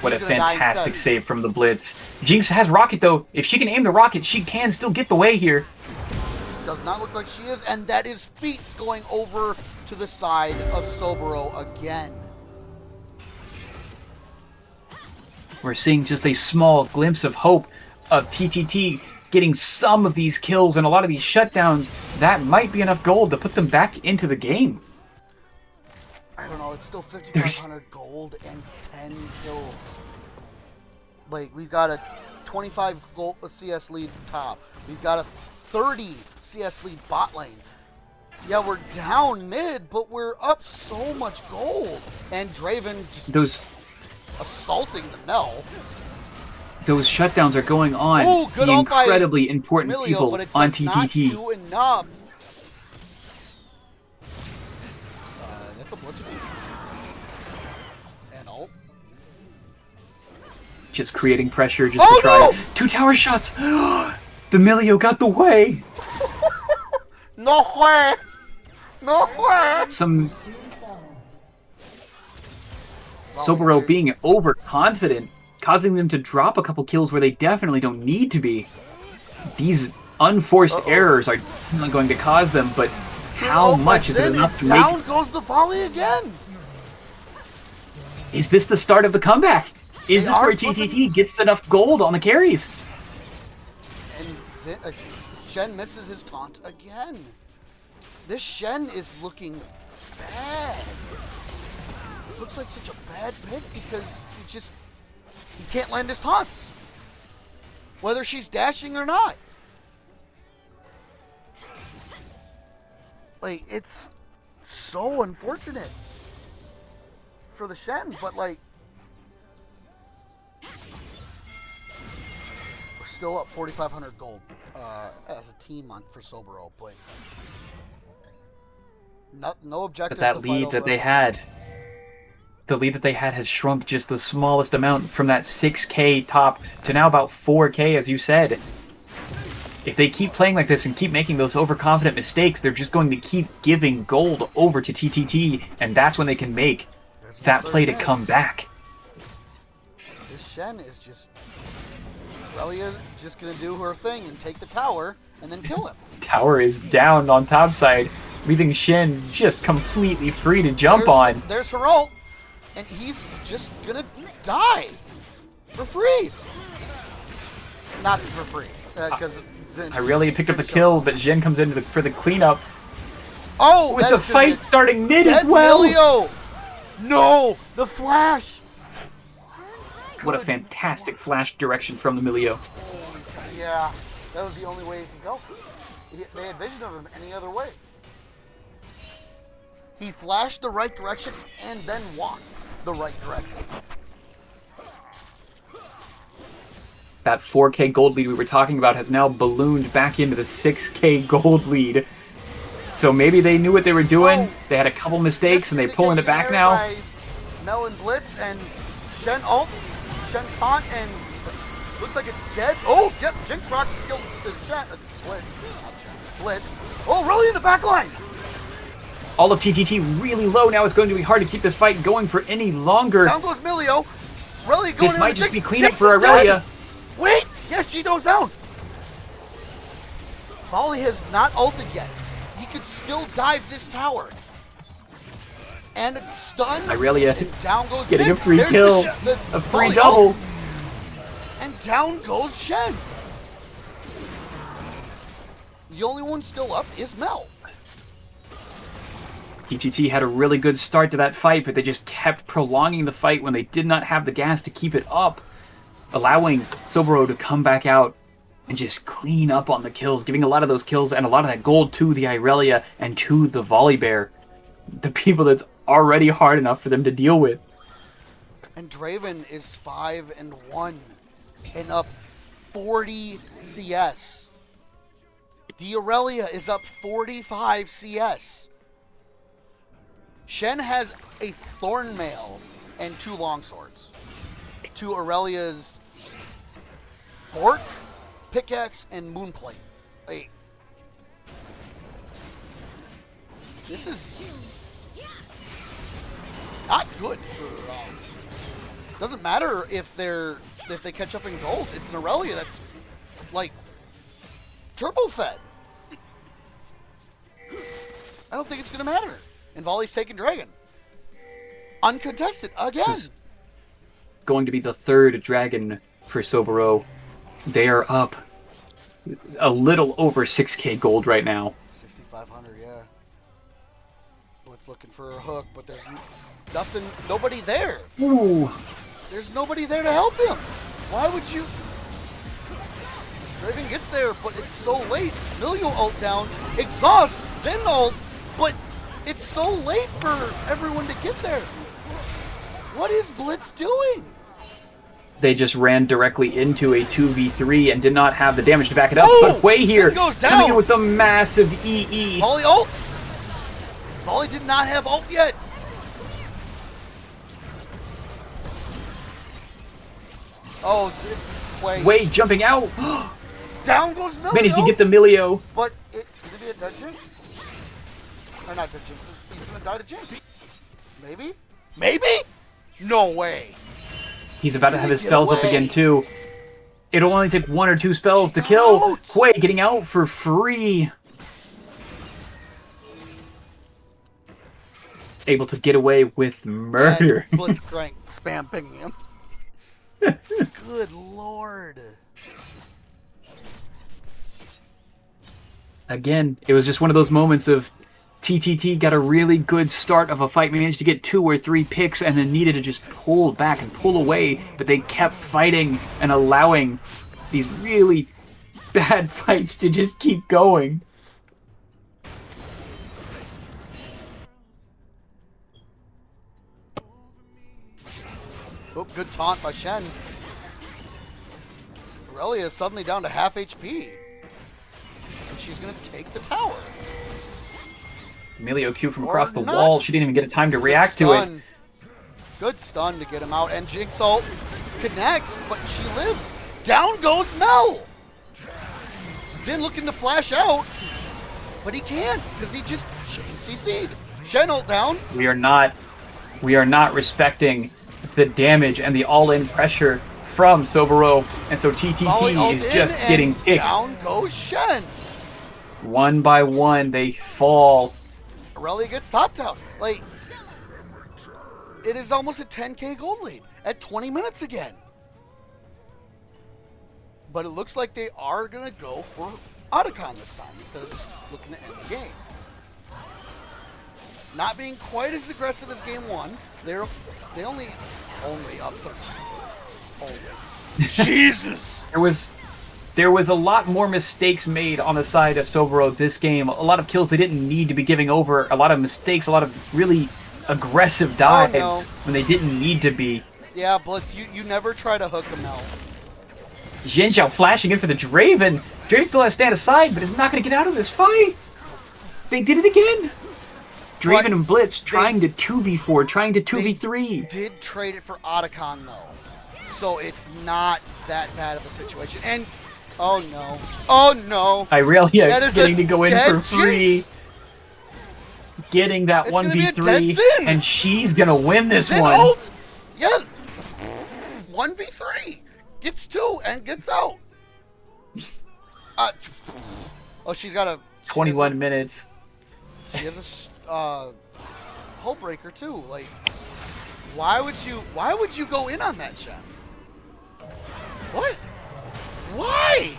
What a He's gonna die fantastic instead. save from the Blitz. Jinx has rocket though. If she can aim the rocket, she can still get the way here. Does not look like she is, and that is Feats going over to the side of Soboro again. We're seeing just a small glimpse of hope of TTT getting some of these kills and a lot of these shutdowns. That might be enough gold to put them back into the game. I don't know, it's still 5,500 gold and 10 kills. Like, we've got a 25 gold CS lead top. We've got a 30 CS lead bot lane. Yeah, we're down mid, but we're up so much gold. And Draven just assaulting the Mel. Those shutdowns are going on. Ooh, good the ult by incredibly important Milio, people but it on does not TTT. do enough. That's a blitz. And ult. Just creating pressure just to try. No! 2 tower shots. The Milio got the way. No way! No way! Some Soboro being overconfident, causing them to drop a couple kills where they definitely don't need to be. These unforced errors are definitely going to cause them, but how much is it enough to make? Down goes the volley again. Is this the start of the comeback? Is They this are where flipping- TTT gets enough gold on the carries? And Shen misses his taunt again. This Shen is looking bad. Looks like such a bad pick because he can't land his taunts. Whether she's dashing or not. Like, it's so unfortunate for the Shen, but like, we're still up 4,500 gold as a team for Soboro, but no objective. But that lead that they had, the lead that they had has shrunk just the smallest amount from that 6K top to now about 4K, as you said. If they keep playing like this and keep making those overconfident mistakes, they're just going to keep giving gold over to TTT, and that's when they can make that play to come back. This Shen is just... Aurelia just going to do her thing and take the tower and then kill him. Tower is down on top side, leaving Shen just completely free to jump on. There's her ult, and he's just going to die for free. Not for free, because... Aurelia picked up the kill, but Jhin comes in for the cleanup. Oh, with the fight starting mid as well. Emilio. No, the flash. What a fantastic flash direction from Emilio. Yeah, that was the only way he could go. They had vision of him any other way. He flashed the right direction and then walked the right direction. That 4K gold lead we were talking about has now ballooned back into the 6K gold lead. So maybe they knew what they were doing. They had a couple mistakes and they're pulling it back now. Mel and Blitz and Shen ult, Shen taunt, and looks like it's dead. Oh, yep, Jinx Rock killed the Shen. Blitz, not Shen, Blitz. Oh, really in the back line. All of TTT really low now. It's going to be hard to keep this fight going for any longer. Down goes Milio. Aurelia going this might just Jinx. be cleanup Jinx for Aurelia. Dead. Wait! Yes, she goes down! Volley has not ulted yet. He could still dive this tower. And it's stunned. Aurelia and down goes getting Zen. a free There's kill. The A free Volley double. ult. And down goes Shen. The only one still up is Mel. TTT had a really good start to that fight, but they just kept prolonging the fight when they did not have the gas to keep it up, allowing Soboro to come back out and just clean up on the kills, giving a lot of those kills and a lot of that gold to the Aurelia and to the Volibear, the people that's already hard enough for them to deal with. And Draven is 5-1 and up 40 CS. The Aurelia is up 45 CS. Shen has a Thornmail and 2 longswords. To Aurelia's Fork, Pickaxe, and Moonplate. Wait. This is not good for doesn't matter if they catch up in gold. It's an Aurelia that's like turbo fed. I don't think it's gonna matter. And Volley's taking Dragon. Uncontested again. This is going to be the 3rd dragon for Soboro. They are up a little over 6K gold right now. 6,500, yeah. Blitz looking for a hook, but there's nothing, nobody there. Ooh. There's nobody there to help him. Why would you? Draven gets there, but it's so late. Milio ult down, exhaust, Zen ult, but it's so late for everyone to get there. What is Blitz doing? They just ran directly into a 2v3 and did not have the damage to back it up. Oh, but Way here, goes down. coming in with the massive EE. Volley ult. Volley did not have ult yet. Oh, Way jumping out. Down goes Milio. Managed to get the Milio. But it's going to be a dead Jinx. Or not dead Jinx. He's going to die to Jinx. Maybe? Maybe? No way. He's about to have his spells up again, too. It'll only take 1 or 2 spells to kill. Way getting out for free. Able to get away with murder. Blitzcrank spam pinging him. Good lord. Again, it was just one of those moments of TTT got a really good start of a fight, managed to get 2 or 3 picks, and then needed to just pull back and pull away, but they kept fighting and allowing these really bad fights to just keep going. Oh, good taunt by Shen. Aurelia is suddenly down to half HP. And she's going to take the tower. Emilio Q from Or across the not. wall. She didn't even get a time to react to it. Good stun to get him out. And Jinx ult connects, but she lives. Down goes Mel. Xin looking to flash out, but he can't because he just CC'd. Shen ult down. We are not respecting the damage and the all-in pressure from Soboro, and so Volley TTT ult is in, just and getting kicked. Down goes Shen. One by one, they fall. Aurelia gets topped out. Like, it is almost a 10k gold lead at 20 minutes again. But it looks like they are going to go for Otacon this time instead of just looking to end the game. Not being quite as aggressive as game 1. They only up 13. Only. Jesus! There was a lot more mistakes made on the side of Soboro this game. A lot of kills they didn't need to be giving over. A lot of mistakes, a lot of really aggressive dives when they didn't need to be. Yeah, Blitz, you never try to hook them out. Xin Zhao flashing in for the Draven. Draven still has to stand aside, but is not going to get out of this fight. They did it again. Draven But and Blitz trying to 2v4, trying to 2v3. Did trade it for Otacon, though. So it's not that bad of a situation. And, oh no. Oh no. Irelia That is getting a to go in dead for free. Jinx. Getting that It's gonna be a dead 1v3. Xin. And she's going to win this Xin one. ult. Yeah. 1v3. Gets 2 and gets out. Oh, she's got a... 21 minutes. She has a hull breaker too. Like, why would you go in on that, Shen? What? Why?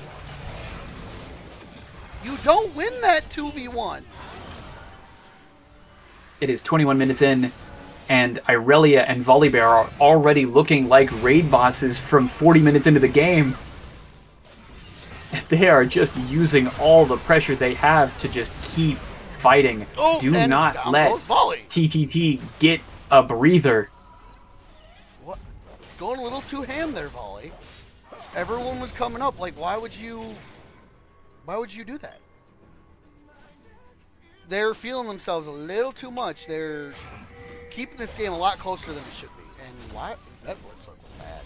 You don't win that 2v1. It is 21 minutes in, and Irelia and Volibear are already looking like raid bosses from 40 minutes into the game. They are just using all the pressure they have to just keep fighting. Oh, Do and not down let goes Volley. TTT get a breather. What? Going a little too ham there, Volley. Everyone was coming up. Like, why would you do that? They're feeling themselves a little too much. They're keeping this game a lot closer than it should be. And why? That blitz looked bad.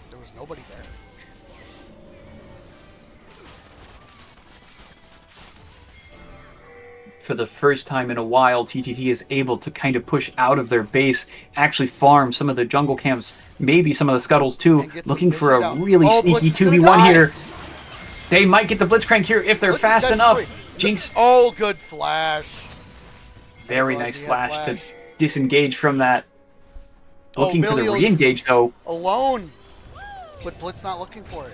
There was nobody there. For the first time in a while, TTT is able to kind of push out of their base, actually farm some of the jungle camps, maybe some of the scuttles too, And get some looking for a vision down. really Oh, sneaky Blitz is gonna 2v1 die. here. They might get the Blitzcrank here if they're Blitz is fast dead enough. for free. Jinx, Oh, good flash. very Was nice he had flash to flash? disengage from that. Oh, Looking for the Milio's re-engage though. alone. But Blitz not looking for it.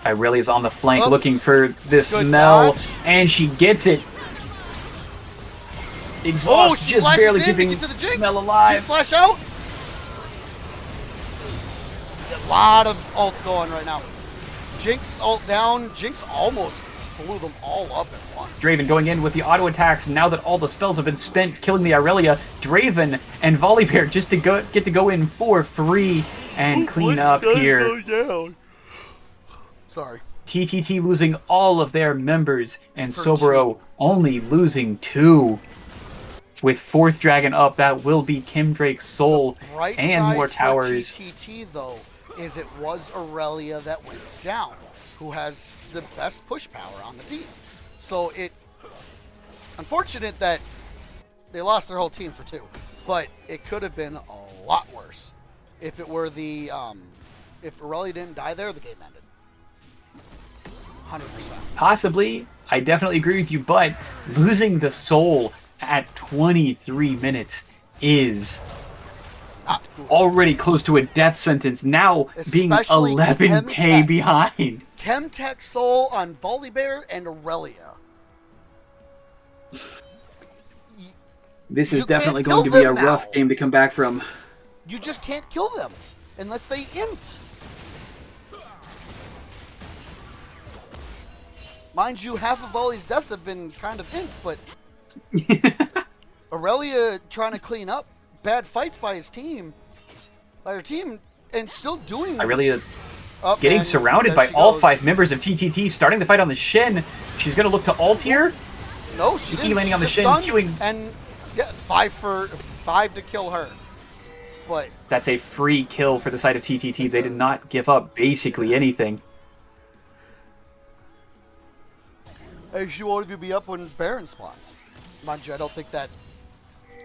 Irelia's on the flank Oh, looking for this good Mel, dodge. and she gets it. Oh, Exhaust she just flashes barely in keeping to get to the Jinx. Mel alive. Jinx flash out. A lot of ults going right now. Jinx ult down. Jinx almost blew them all up at once. Draven going in with the auto attacks. Now that all the spells have been spent killing the Irelia, Draven and Volibear just to get to go in for free and clean up here. Down. Sorry. TTT losing all of their members, and For Soboro only losing 2. With 4th dragon up, that will be Kim Drake's soul Right and side more for towers. TTT though is it was Aurelia that went down, who has the best push power on the team. So it unfortunate that they lost their whole team for 2, but it could have been a lot worse if it were the if Aurelia didn't die there, the game ended. 100%. Possibly, I definitely agree with you, but losing the soul at 23 minutes is Not good. already close to a death sentence, now being Especially 11k Chemtech. behind. Chemtech Soul on Volibear and Aurelia. This is You definitely can't going to kill be a them rough now. game to come back from. You just can't kill them unless they int. Mind you, half of Volley's deaths have been kind of int, but Aurelia trying to clean up bad fights by her team, and still doing. Aurelia Oh, getting and surrounded there by she all goes. 5 members of TTT, starting the fight on the Shin. She's going to look to ult here. No, she Kiki didn't. landing She on the got Shin, stunned, queuing. and yeah, 5 to kill her. But That's a free kill for the side of TTT. They did not give up basically anything. hey, she wanted to be up when Baron spawns. Mind you, I don't think that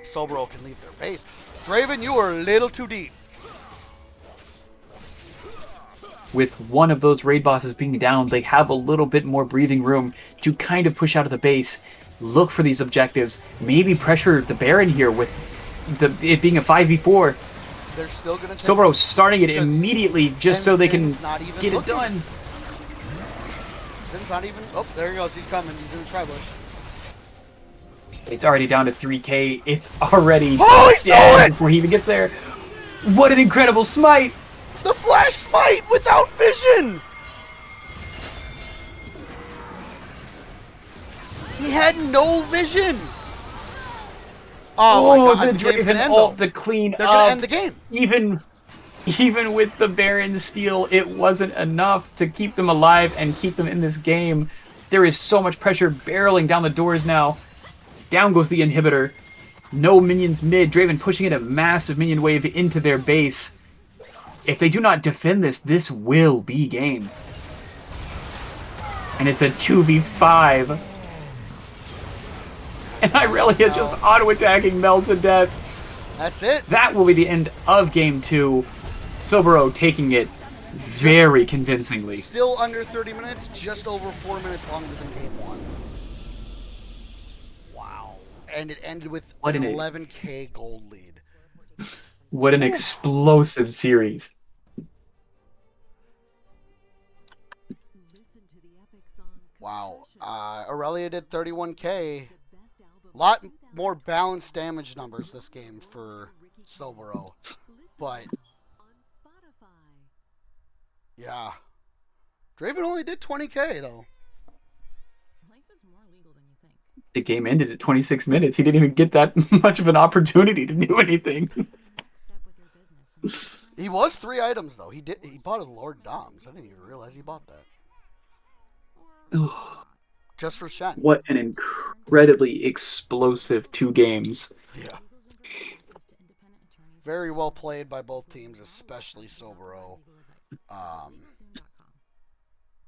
Soboro can leave their base. Draven, you are a little too deep. With one of those raid bosses being down, they have a little bit more breathing room to kind of push out of the base, look for these objectives, maybe pressure the Baron here with it being a 5v4. They're still going to take Soboro starting it because immediately just so they can Zen's not even get it looking. done. Zen's not even. Oh, there he goes. He's coming. He's in the tri-bush. It's already down to 3k. It's already Oh, he stole dead it! before he even gets there. What an incredible smite! The flash smite without vision! He had no vision! Oh, my god, the the game's gonna Draven end, ult though. to clean They're up. gonna end the game. Even with the Baron steal, it wasn't enough to keep them alive and keep them in this game. There is so much pressure barreling down the doors now. Down goes the inhibitor. No minions mid. Draven pushing in a massive minion wave into their base. If they do not defend this, this will be game. And it's a 2v5. And Irelia just auto-attacking Mel to death. That's it. That will be the end of Game 2. Soboro taking it very convincingly. Still under 30 minutes, just over 4 minutes longer than game 1. Wow. And it ended with What an an- 11k gold lead. What an explosive series. Wow. Aurelia did 31k. Lot more balanced damage numbers this game for Soboro. But yeah. Draven only did 20k though. The game ended at 26 minutes. He didn't even get that much of an opportunity to do anything. He was 3 items though. He bought a Lord Doms. I didn't even realize he bought that. Just for Shen. What an incredibly explosive 2 games. Yeah. Very well played by both teams, especially Soboro.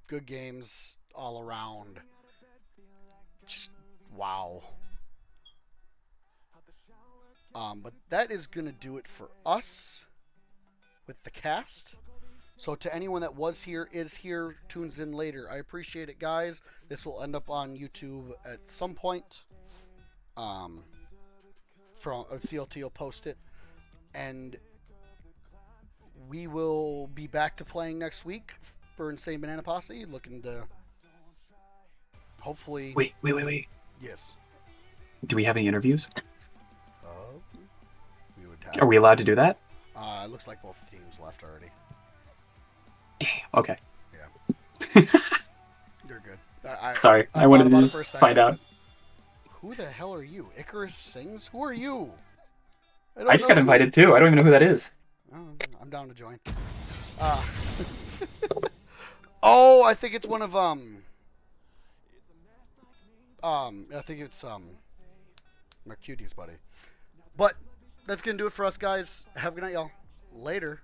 Good games all around. Just wow. But that is going to do it for us with the cast. So to anyone that was here, is here, tunes in later, I appreciate it, guys. This will end up on YouTube at some point. From CLT will post it. And we will be back to playing next week for Insane Banana Posse. Looking to hopefully... Wait. Yes. Do we have any interviews? We would have... Are we allowed to do that? It looks like both teams left already. Damn. Okay. Yeah. You're good. Sorry. I thought wanted to about it just for a second. find out. Who the hell are you? Icarus Sings? Who are you? I just got invited too. I don't even know who that is. Oh, I'm down to join. Oh, I think it's one of I think it's Mercutius buddy. But that's gonna do it for us, guys. Have a good night, y'all. Later.